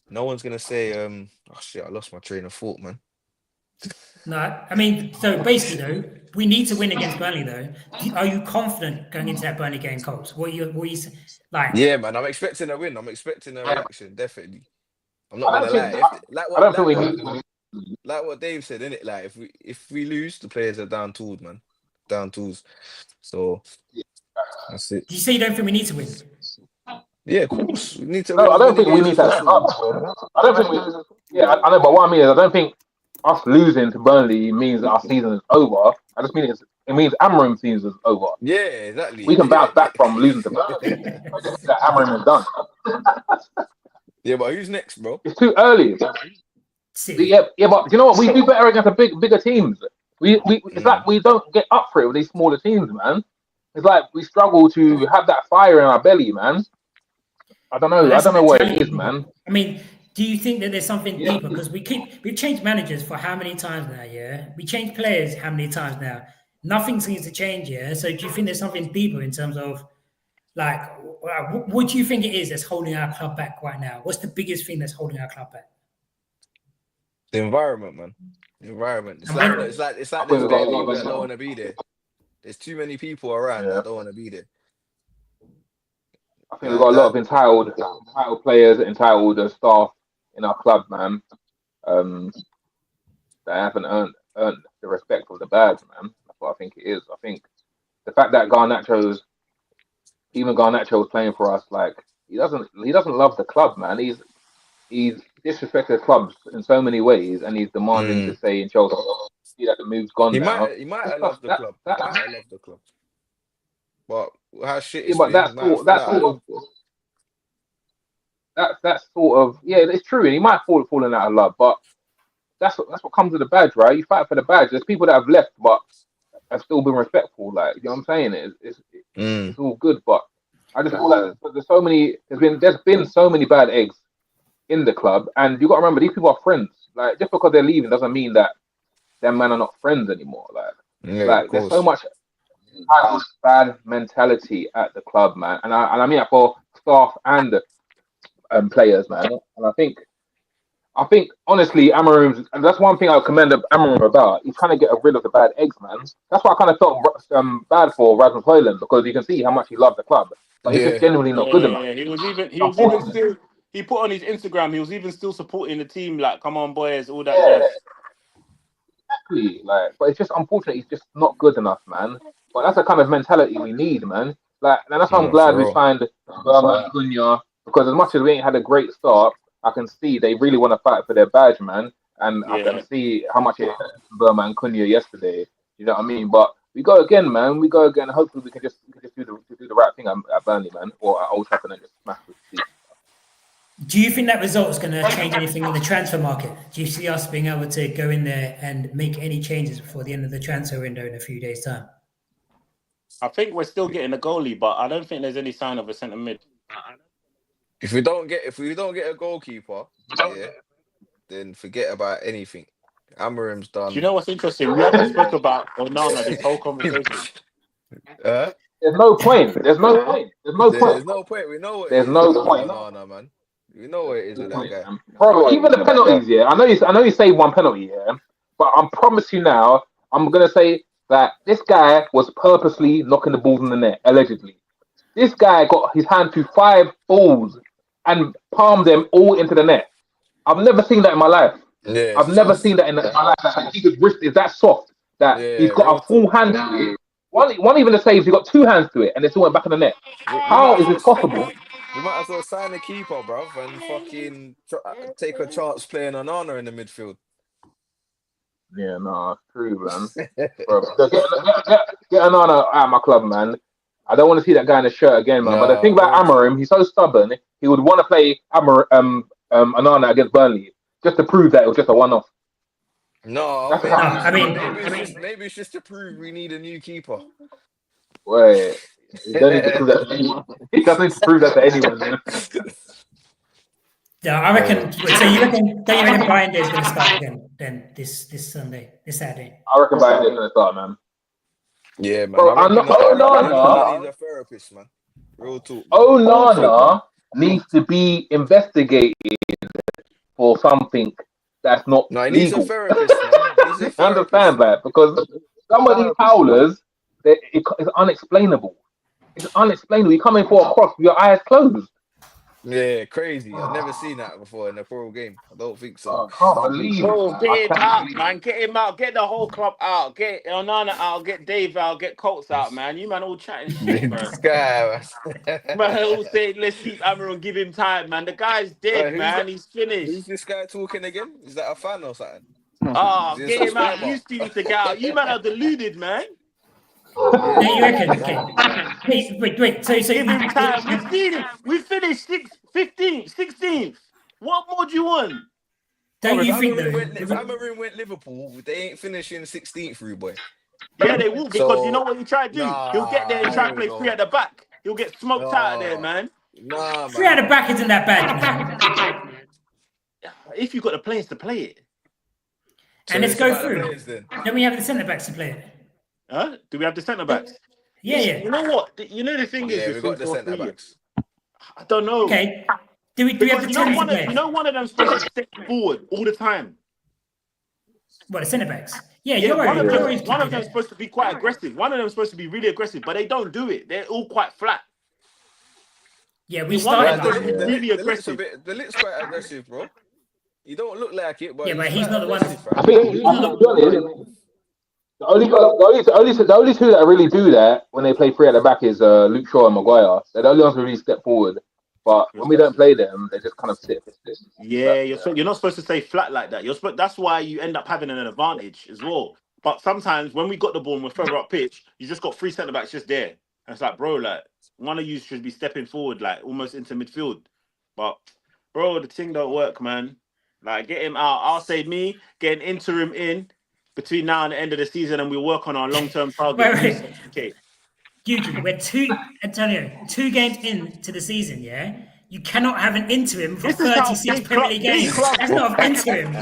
no one's gonna say, oh shit, I lost my train of thought, man. No, I mean, so basically though, we need to win against Burnley though. Are you confident going into that Burnley game, Colts? What you like? Yeah, man, I'm expecting a win. I'm expecting a reaction, definitely. I'm not gonna lie. Like what Dave said, innit? Like if we lose, the players are down tools, man. Down tools. So that's it. Do you say you don't think we need to win? Yeah, of course. We need to win. I don't think we need that. I don't think we. Yeah, I know, but what I mean is, I don't think us losing to Burnley means that our season is over. I just mean it means Amorim's season is over. Yeah, exactly. We can bounce back from losing to Burnley. That Amorim is done. Yeah, but who's next, bro? It's too early. Yeah, but you know what? We do better against the bigger teams. It's like we don't get up for it with these smaller teams, man. it's like we struggle to have that fire in our belly, man. I don't know. I don't know what it is, man. I mean, do you think that there's something deeper? Because we've changed managers for how many times now? Yeah, we changed players how many times now? Nothing seems to change. Yeah. So do you think there's something deeper in terms of like what do you think it is that's holding our club back right now? What's the biggest thing that's holding our club back? The environment, man. The environment. It's like there's bare people that don't want to be there. There's too many people around that don't want to be there. I think we've got a lot of entitled players, entitled staff in our club, man. That haven't earned the respect of the badge, man. That's what I think it is. I think the fact that Garnacho's playing for us, like he doesn't love the club, man. He's disrespected the club in so many ways, and he's demanding to say in Chelsea, see that the move's gone now. He might have loved the club. Might have loved the club. But how shit is that's sort of it's true, and he might fallen out of love, but that's what comes with the badge, right? You fight for the badge. There's people that have left, but have still been respectful. Like, you know what I'm saying? It's all good, but I just feel like there's been so many bad eggs in the club, and you got to remember these people are friends. Like, just because they're leaving doesn't mean that them men are not friends anymore. There's so much bad mentality at the club, man, and I mean that for staff and players, man. And I think honestly, Amorim, and that's one thing I commend Amorim about. He's trying to get rid of the bad eggs, man. That's why I kind of felt bad for Rasmus Højlund, because you can see how much he loved the club, but he's just genuinely not good enough. He put on his Instagram. He was even still supporting the team. Like, come on, boys, all that jazz. Exactly. But it's just unfortunate. He's just not good enough, man. But that's the kind of mentality we need, man. Like, and that's why I'm glad we signed Cunha, because as much as we ain't had a great start, I can see they really want to fight for their badge, man. And I can see how much it hurt Burma and Cunha yesterday. You know what I mean? But we go again, man. We go again. Hopefully, we can just do the right thing at Burnley, man, or at Old Trafford and just smash the seat. Do you think that result is going to change anything in the transfer market? Do you see us being able to go in there and make any changes before the end of the transfer window in a few days' time? I think we're still getting a goalie, but I don't think there's any sign of a centre mid. If we don't get a goalkeeper, then forget about anything. Amorim's done. Do you know what's interesting? We haven't spoken about Onana this whole conversation. There's no point. There's no point. We know what there's no point. Onana, man. We know what it is with that guy. Bro, even the penalties, I know you saved one penalty, but I promise you now, I'm gonna say that this guy was purposely knocking the balls in the net, allegedly. This guy got his hand to 5 balls and palmed them all into the net. I've never seen that in my life. Yeah, I've never seen that in my life. That his wrist is that soft that he's got a full hand to it. One even the saves, he got 2 hands to it, and it still went back in the net. How is this possible? We might as well sign a keeper, bro, and fucking take a chance playing Onana in the midfield. Yeah, no, it's true, man. Bro, get Onana out of my club, man. I don't want to see that guy in the shirt again, man. No, but the thing about Amorim, he's so stubborn. He would want to play Onana against Burnley just to prove that it was just a one-off. No, maybe it's just to prove we need a new keeper. Wait, he doesn't need to prove that to anyone. He doesn't need to prove that to anyone, man. Yeah, I reckon. So you reckon Bayern Day is going to start again? Then this Saturday. I reckon Bayern Day is going to start, man. Yeah, man. Bro, Onana needs a therapist, man. Real talk. Onana needs to be investigated for something that's not legal. He needs a therapist, man. I understand that, because some of these howlers, it's unexplainable. It's unexplainable. You come in for a cross with your eyes closed. Yeah, crazy. I've never seen that before in a pro game. I don't think so. I can't believe it. Get him out, man. Get him out. Get the whole club out. Get Onana out. Get Dave out. Get Colts out, man. You man all chatting shit, bro. This guy, man, all saying, let's keep Amorim, give him time, man. The guy's dead, man. He's finished. Who's this guy talking again? Is that a fan or something? Oh, get him out. You still need to get out. You man are deluded, man. Yeah, you reckon? Okay. Wait. So give him time. We finished 16th. What more do you want? Don't you think though? If Amorim went Liverpool, they ain't finishing 16th, rude boy. Yeah, they will, because you know what he try to do? He'll get there and try here to we play go. free at the back. He'll get smoked out of there, man. Nah, Three at man. the back isn't that bad, man. If you've got the players to play it. And let's go about the through. players then. Then we have the centre backs to play it. Huh? Do we have the centre backs? Yeah. You know what? You know the thing is, Yeah, with we got the 3-4-3, centre backs. I don't know. Okay. Do we have Because the you know, 10 to play? one of them's supposed to step forward all the time. What, the centre backs? Yeah, Yeah, you're right. one of them's supposed to be quite aggressive. One of them's supposed to be really aggressive, but they don't do it. They're all quite flat. Yeah, we One of started them like really The aggressive. lit's quite aggressive, bro. You don't look like it, but Yeah, but he's quite not the one. aggressive, fam. I think, to be honest, the only two that really do that when they play three at the back is Luke Shaw and Maguire. They're the only ones who really step forward. But when we don't play them, they just kind of sit. Yeah, you're not supposed to stay flat like that. That's why you end up having an advantage as well. But sometimes when we got the ball and we're further up pitch, you just got 3 centre backs just there. And it's like, bro, like one of you should be stepping forward, like almost into midfield. But bro, the thing don't work, man. Like, get him out. I'll say me getting interim in between now and the end of the season, and we'll work on our long-term target. Wait. Okay. Yuki, we're 2 games into the season, yeah? You cannot have an interim for 36 Premier League games. That's not an interim.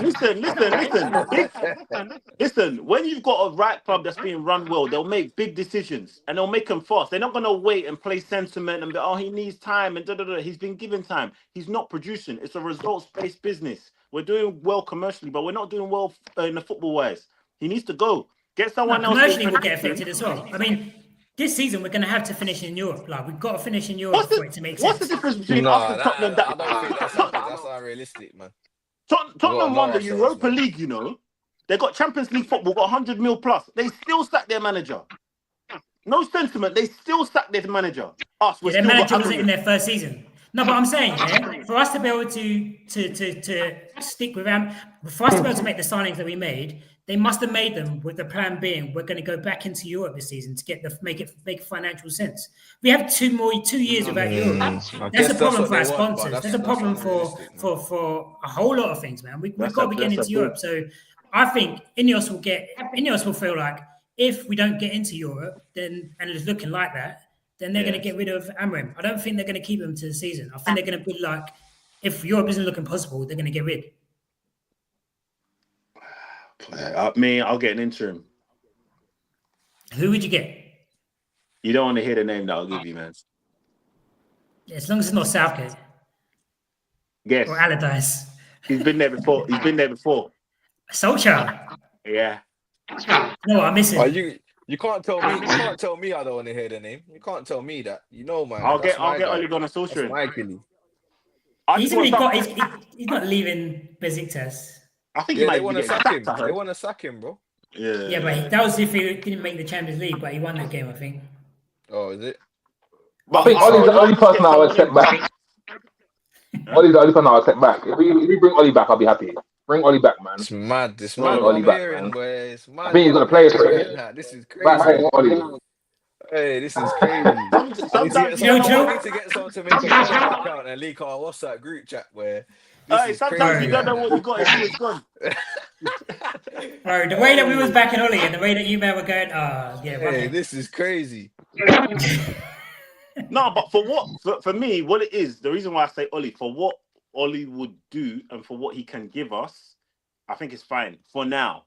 Listen. When you've got a right club that's being run well, they'll make big decisions and they'll make them fast. They're not going to wait and play sentiment and be, oh, he needs time and da-da-da. He's been given time. He's not producing. It's a results-based business. We're doing well commercially, but we're not doing well in the football-wise. He needs to go. Get someone else. Commercially, we'll get affected as well. I mean, this season we're going to have to finish in Europe. Like, we've got to finish in Europe for it to make sense. What's the difference between us and Tottenham? I don't think that's unrealistic, man. Tottenham won the Europa League, you know. They got Champions League football, got 100 mil plus. They still sacked their manager. No sentiment. They still sacked their manager. Their manager wasn't in their first season. No, but I'm saying, yeah, for us to be able to stick with them, for us to be able to make the signings that we made, they must have made them with the plan being we're going to go back into Europe this season to get make financial sense. We have 2 years without Europe. That's a problem for our sponsors. That's a problem for a whole lot of things, man. We've got to be getting into Europe. So I think Ineos will feel like if we don't get into Europe, then and it's looking like that, then they're going to get rid of Amorim. I don't think they're going to keep him to the season. I think they're going to be like, if Europe isn't looking possible, they're going to get rid. I'll get an interim. Who would you get? You don't want to hear the name that I'll give you, man. As long as it's not Southgate. Guess. Or Allardyce. He's been there before. Solskjaer. Yeah. No, I miss him. You can't tell me. You can't tell me I don't want to hear the name. You can't tell me that. You know, man. I'll get Ole Gunnar Solskjaer. He's not leaving Besiktas. I think they want to sack him. They want to sack him, bro. Yeah, but that was if he didn't make the Champions League, but he won that game, I think. Oh, is it? I think Ollie's the only person I would accept back. Ollie's the only person I would accept back. If we bring Ollie back, I'll be happy. Bring Ollie back, man. It's mad. This man. Ollie back, man. It's mad. I think he's gonna play it. This is crazy. Hey, this is crazy. Sometimes you need to get someone to make a account and leak our WhatsApp group chat where. Sometimes you don't know what you got until it's gone. Bro, the way that we was backing Ollie and the way that you men were going, hey, this is crazy. No, but for me, what it is, the reason why I say Ollie, for what Ollie would do and for what he can give us, I think it's fine for now.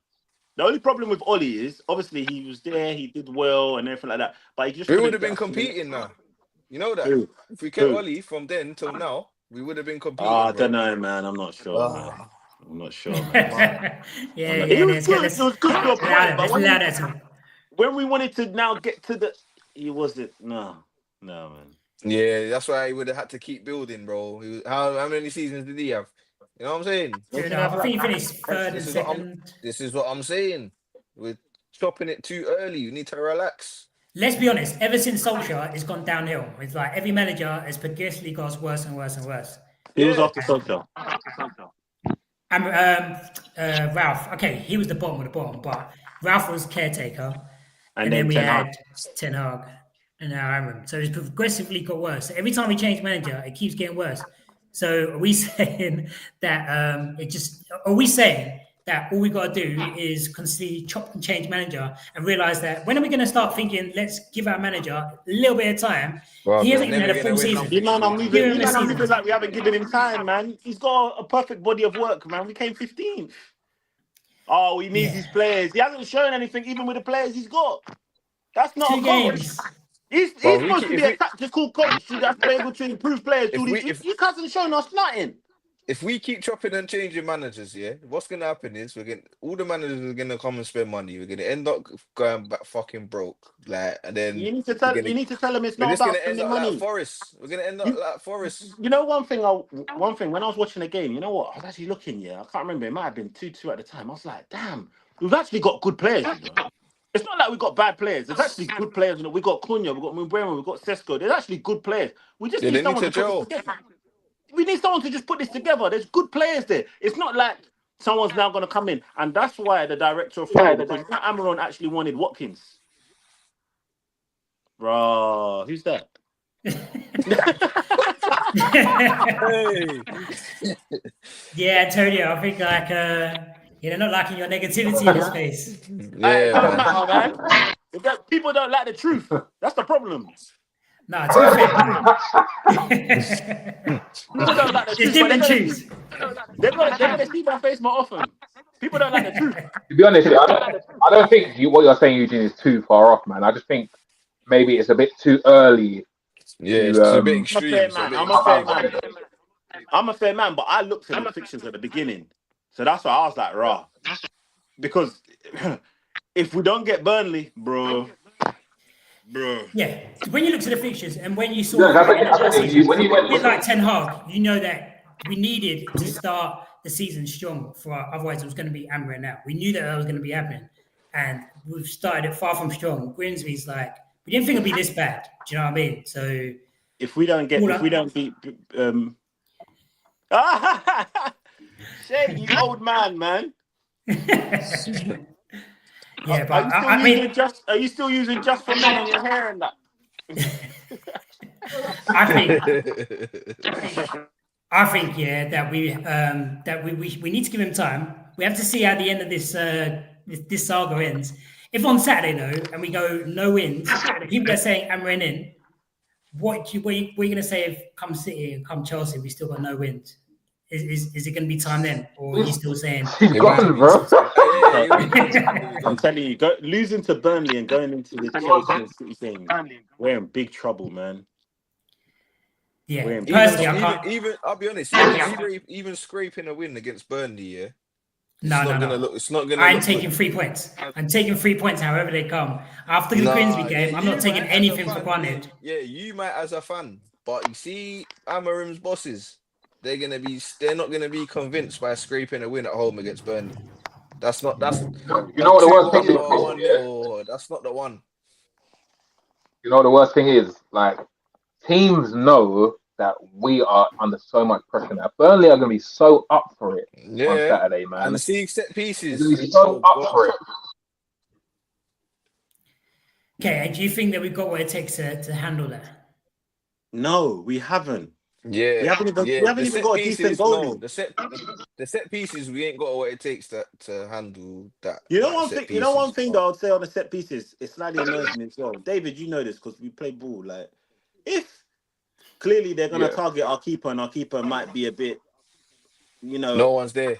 The only problem with Ollie is, obviously, he was there, he did well and everything like that. But he just would have been competing now. You know that? Who? If we kept Ollie from then till now, we would have been competing. I don't know, man. I'm not sure. Man. I'm not sure, man. It was good. It was good to a point, but when we wanted to now get to the... He wasn't... No, man. Yeah, that's why he would have had to keep building, bro. How many seasons did he have? You know what I'm saying? I think he finished third and second. This is what I'm saying. We're chopping it too early. You need to relax. Let's be honest. Ever since Solskjaer, it's gone downhill. It's like every manager has progressively got worse and worse and worse. He was after Solskjaer. Ralph. Okay, he was the bottom of the bottom, but Ralph was caretaker, and then we had Ten Hag, and now Amorim. So it's progressively got worse. So every time we change manager, it keeps getting worse. So are we saying that Are we saying that all we got to do is constantly chop and change manager and realize that when are we going to start thinking, let's give our manager a little bit of time? Bro, He they're hasn't even never had a gonna full win season. nothing. You man, I'm Give moving. him You a man, I'm season. moving like we haven't given him time, man. He's got a perfect body of work, man. We came 15th. Oh, he needs his players. He hasn't shown anything, even with the players he's got. That's not 2 a coach. games. He's Bro, supposed to be a tactical coach who has to be able to improve players. He hasn't shown us nothing. If we keep chopping and changing managers, yeah, what's gonna happen is all the managers are gonna come and spend money. We're gonna end up going back fucking broke, like, and then You need to tell him it's we're not just about gonna end spending up money. like Forest. We're gonna end up like Forest. You know one thing when I was watching the game, you know what? I was actually looking, I can't remember. It might have been 2-2 at the time. I was like, damn, we've actually got good players, you know. It's not like we've got bad players. There's actually good players. We've got Cunha, we've got Mbuemo, we've got Sesko. There's actually good players. We just Yeah, need they need someone to to put this gel. together. We need someone to just put this together. There's good players there. It's not like someone's now going to come in. And that's why the director of football, because Amorim actually wanted Watkins. Bro, who's that? Hey. Yeah, Antonio, I think they're not liking your negativity in this space. It doesn't matter, man. People don't like the truth. That's the problem. No, to be fair. People don't like the There's truth. different truths. They're gonna see my face more often. People don't like the truth. To be honest, I don't think what you're saying, Eugene, is too far off, man. I just think maybe it's a bit too early. Yeah, it's a bit extreme. I'm a fair man, but I looked at the fixtures at the beginning, so that's why I was like, raw. Because if we don't get Burnley, bro. Yeah, when you look at the fixtures and when you saw bit like Ten Hag, you know that we needed to start the season strong, otherwise it was going to be Amorim now. We knew that was going to be happening, and we've started it far from strong. Grimsby's like, we didn't think it'd be this bad. Do you know what I mean? So if we don't beat, Shane, you old man. Yeah, but are you still using just for men on your hair and that? I think, that we need to give him time. We have to see how the end of this this saga ends. If on Saturday though, and we go no wins, people are saying Amorim in. What are you going to say if come City and come Chelsea, we still got no wins? Is it going to be time then, or are you still saying? Bro. I'm telling you, losing to Burnley and going into the Chelsea City thing, we're in big trouble, man. Yeah, personally, I can't. Even I'll be honest, even scraping a win against Burnley, yeah. It's not gonna. I'm taking 3 points. I'm taking 3 points, however they come. After the Grimsby game, I'm not taking anything for granted. Yeah, you might as a fan, but you see, Amorim's bosses, they're not gonna be convinced by scraping a win at home against Burnley. That's not. You know what the worst thing is? That's not the one. You know what the worst thing is? Like, teams know that we are under so much pressure now. Burnley are going to be so up for it on Saturday, man. And seeing set pieces. They're going to be so up for it. Okay, do you think that we've got what it takes to handle that? No, we haven't. Yeah, we haven't even got a decent goal. The set pieces, we ain't got what it takes to handle that. You know one thing that I'd say on the set pieces, it slightly annoys me as well. David, you know this because we play ball. Like, if clearly they're gonna target our keeper, and our keeper might be a bit, no one's there.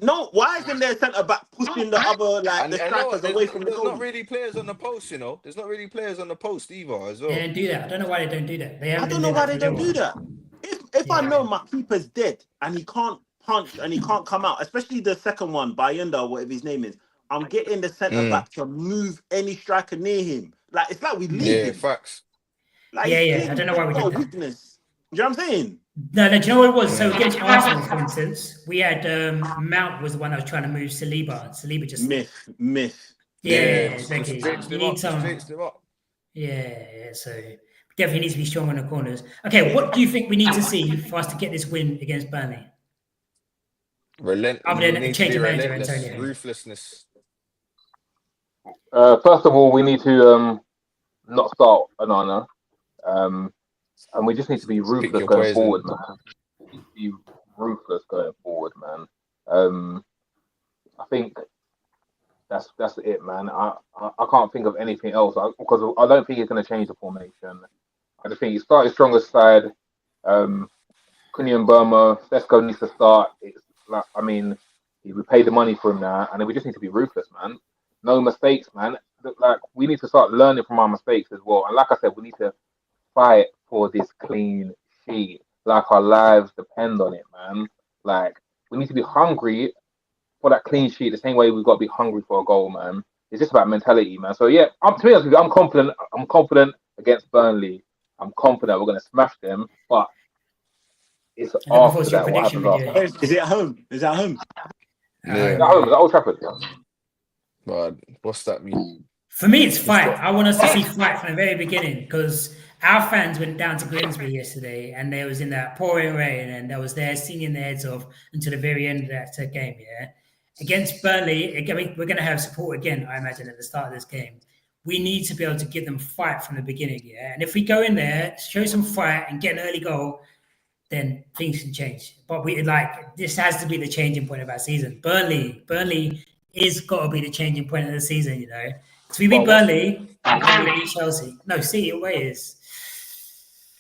No, why isn't there centre back pushing the other the strikers away from the goal? There's not really players on the post, There's not really players on the post either as well. They don't do that. I don't know why they don't do that. I don't know why they don't do that. If I know my keeper's dead and he can't punch and he can't come out, especially the second one, Bayenda or whatever his name is, I'm getting the centre back to move any striker near him. Like, it's like we leave him. Yeah, facts. Like, I don't know why we did that. Weakness. Do you know what I'm saying? No, do you know what it was? So against Arsenal, for instance, we had Mount was the one that was trying to move Saliba. Saliba just myth. Yeah, exactly. You need some. Yeah. So definitely needs to be strong on the corners. Okay, what do you think we need to see for us to get this win against Burnley? Other than change of manager, Antonio. Ruthlessness. First of all, we need to not start Onana. And we just need to be ruthless going forward, man. Be ruthless going forward, man. I think that's it, man. I can't think of anything else because I don't think he's going to change the formation. I just think he started strongest side. Kunya and Burma, Sesko needs to start. It's like, I mean, we paid the money for him now, and then we just need to be ruthless, man. No mistakes, man. Like we need to start learning from our mistakes as well. And like I said, we need to fight for this clean sheet. Like our lives depend on it, man. Like we need to be hungry for that clean sheet the same way we've got to be hungry for a goal, man. It's just about mentality, man. So yeah, to be honest with you, I'm confident. I'm confident against Burnley. I'm confident we're going to smash them, but it's after that what happens after. Is it at home? Is it at home? Yeah. Is that home? Is that Old Trafford? But what's that mean? For me, it's fight. I want us to see fight from the very beginning because our fans went down to Grimsby yesterday and they was in that pouring rain and they was there singing their heads off until the very end of that game, yeah? Against Burnley, we're going to have support again, I imagine, at the start of this game. We need to be able to give them fight from the beginning, yeah? And if we go in there, show some fight and get an early goal, then things can change. But this has to be the changing point of our season. Burnley is got to be the changing point of the season, you know? If we beat Burnley, we beat Chelsea. No, City away is.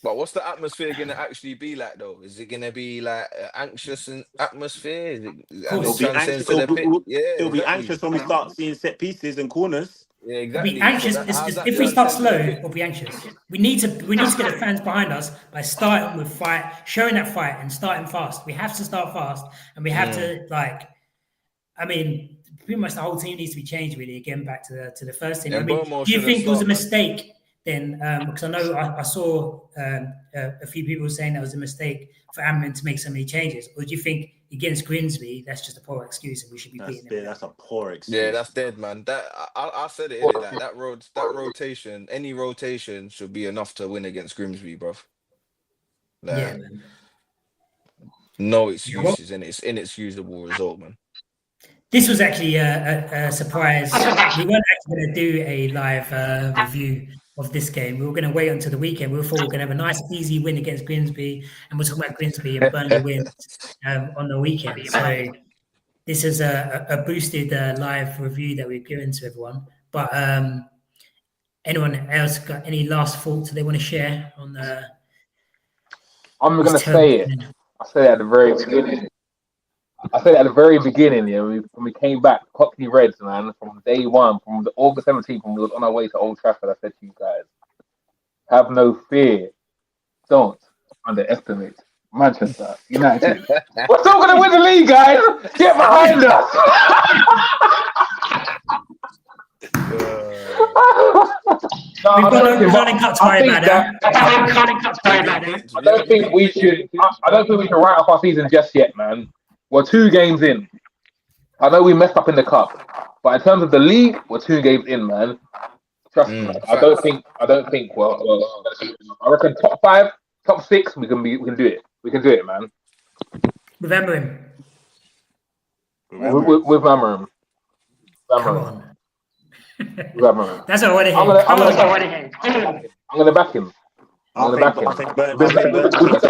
But what's the atmosphere going to actually be like, though? Is it going to be like an anxious atmosphere? It'll be anxious when we start seeing set pieces and corners. Yeah, exactly. We'll be anxious. If we start slow, we'll be anxious. We need to get the fans behind us by starting with fight, showing that fight, and starting fast. We have to start fast, and we have to pretty much the whole team needs to be changed really. Again, back to the first team. Yeah, do you think it was a mistake then? Because I know I saw a few people saying that was a mistake for Amorim to make so many changes, or do you think against Grimsby that's just a poor excuse and we should be beating them? That's a poor excuse. Yeah, that's dead, man. That I said it. Like, that rotation, any rotation should be enough to win against Grimsby, bro. Like, yeah, man. No excuses, and it's inexcusable result, man. This was actually a surprise. We weren't actually going to do a live review of this game. We were going to wait until the weekend. We thought we were going to have a nice, easy win against Grimsby, and we're talking about Grimsby and Burnley wins on the weekend. So this is a boosted live review that we've given to everyone. But anyone else got any last thoughts they want to share on the? I'm going to say it. I said it at the very beginning. Yeah, when we came back, Cockney Reds, man, from day one, from the August 17th, when we was on our way to Old Trafford, I said to you guys, have no fear. Don't underestimate Manchester United. We're still going to win the league, guys. Get behind us. We've got a cut to worry about that. I don't think we should write off our season just yet, man. We're 2 games in. I know we messed up in the cup, but in terms of the league, we're 2 games in, man. Trust me. I don't think. Well, I reckon top 5, top 6, we can do it. We can do it, man. With Amorim. With Amorim. Come on. With Amorim. That's what I I'm gonna back him. We hit the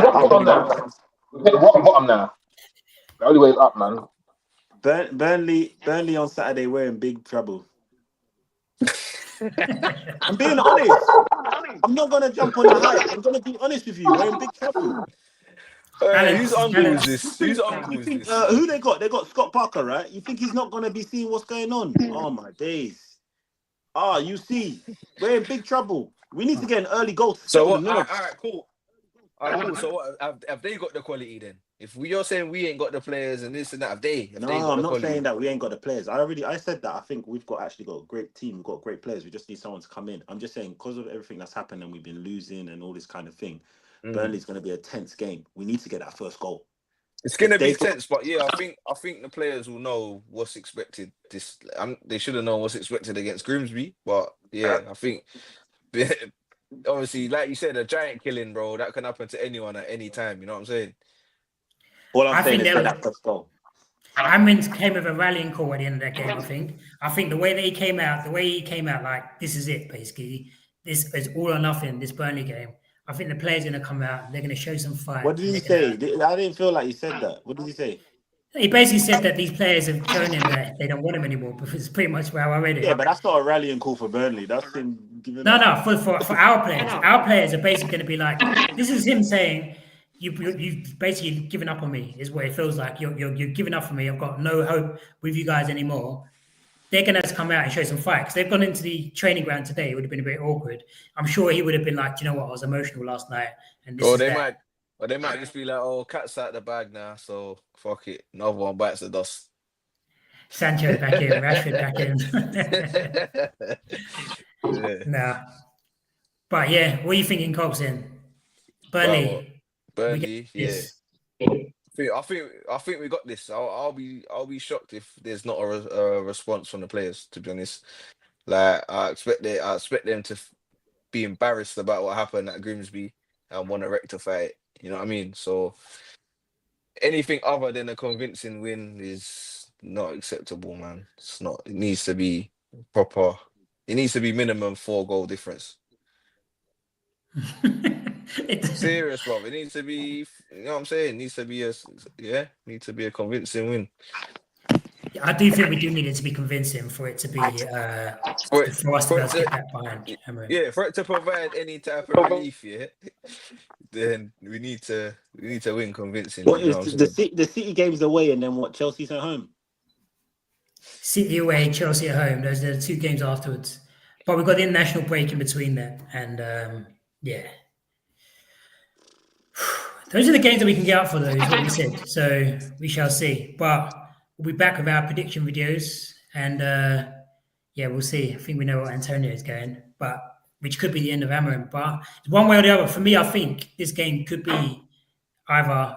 rock bottom now. The only way is up, man. Burnley on Saturday, we're in big trouble. I'm being honest. I'm not going to jump on the hype. I'm going to be honest with you. We're in big trouble. Whose uncle is this? Who they got? They got Scott Parker, right? You think he's not going to be seeing what's going on? Oh, my days. You see, we're in big trouble. We need to get an early goal. So what? All right, cool. So what? Have they got the quality then? If you're saying we ain't got the players and this and that, have they got I'm not quality? saying that we ain't got the players. I said that. I think we've actually got a great team. We've got great players. We just need someone to come in. I'm just saying because of everything that's happened and we've been losing and all this kind of thing, Burnley's going to be a tense game. We need to get that first goal. It's going to be tense, but yeah, I think the players will know what's expected. They should have known what's expected against Grimsby, but yeah, I think obviously, like you said, a giant killing, bro, that can happen to anyone at any time. You know what I'm saying? All I'm saying is that first goal. Amorim came with a rallying call at the end of that game, I think the way he came out, like, this is it, basically. This is all or nothing, this Burnley game. I think the players are going to come out, they're going to show some fight. What did he say? I didn't feel like he said that. What did he say? He basically said that these players have shown him that they don't want him anymore, because it's pretty much how I read it. Yeah, but that's not a rallying call for Burnley. That's him giving No, up. for our players. Our players are basically going to be like, this is him saying, you've basically given up on me, is what it feels like. You're giving up on me. I've got no hope with you guys anymore. They're going to have to come out and show some fight, because they've gone into the training ground today. It would have been a bit awkward. I'm sure he would have been like, you know what, I was emotional last night. And this they might just be like, oh, cat's out the bag now, so fuck it. Another one bites the dust. Sancho back in, Rashford back in. Yeah. Nah. But yeah, what are you thinking, Cobbs in? Burnley. Burnley, yeah. I think we got this. I'll be shocked if there's not a response from the players, to be honest. Like I expect them to be embarrassed about what happened at Grimsby and want to rectify it. You know what I mean? So anything other than a convincing win is not acceptable, man. It's not. It needs to be proper. It needs to be minimum 4-goal difference. Serious, bro. It needs to be. You know what I'm saying? It needs to be a convincing win. I do think we do need it to be convincing for it to be for us to get that behind. Yeah, for it to provide any type of relief, then we need to win convincing. What is the City game's away, and then what? Chelsea's at home. City away, Chelsea at home. Those are the 2 games afterwards. But we've got the international break in between there, and yeah. Those are the games that we can get out for, though, is what we said. So we shall see. But we'll be back with our prediction videos, and yeah, we'll see. I think we know what Antonio is going, but which could be the end of Amorim. But one way or the other, for me, I think this game could be either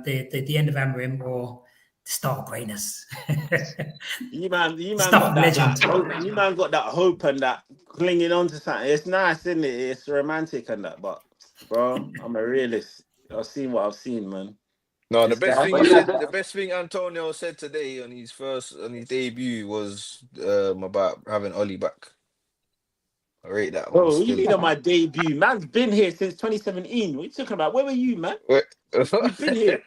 the end of Amorim or the start of greatness. You man Stuff got legend. you man got that hope and that clinging on to something. It's nice, isn't it? It's romantic and that, but bro, I'm a realist. I've seen what I've seen, man. No, the best thing Antonio said today on his debut was about having Ollie back. I rate that. Bro, what do you mean on my debut? Man's been here since 2017. What are you talking about? Where were you, man? You've been here.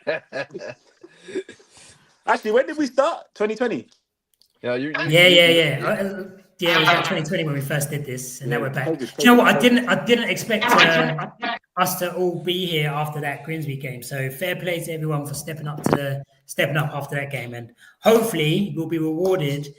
Actually, when did we start? 2020. Yeah, Yeah, it was like 2020 when we first did this, and now we're back. Do you know what? I didn't expect us to all be here after that Grimsby game. So fair play to everyone for stepping up after that game, and hopefully we'll be rewarded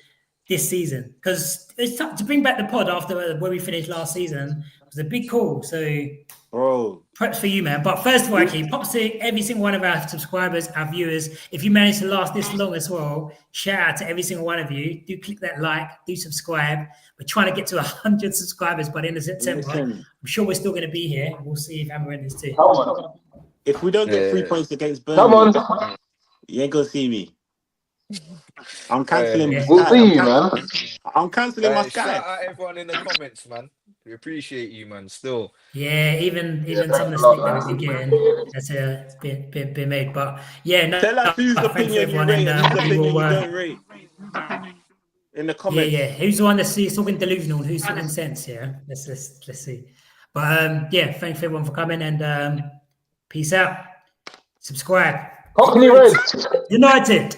this season, because it's tough to bring back the pod after where we finished last season. It was a big call. So, bro, props for you, man. But first of all, actually, props to every single one of our subscribers, our viewers. If you managed to last this long as well, shout out to every single one of you. Do click that like, do subscribe. We're trying to get to 100 subscribers by the end of September. I'm sure we're still going to be here. We'll see if Amorim is too. If we don't get 3 points against Burnley, you ain't gonna see me. I'm cancelling. We'll see you, man. I'm cancelling my Sky. Shout out everyone in the comments, man. We appreciate you, man. Still. Yeah, even some of the stick that we've been getting, that's a bit made. But yeah, no. Tell us whose opinion you rate and whose opinion you don't rate. In the comments. Yeah. Who's the one that's talking delusional and who's talking sense? Yeah, let's see. But yeah, thanks everyone for coming, and peace out. Subscribe. Cockney Reds. United.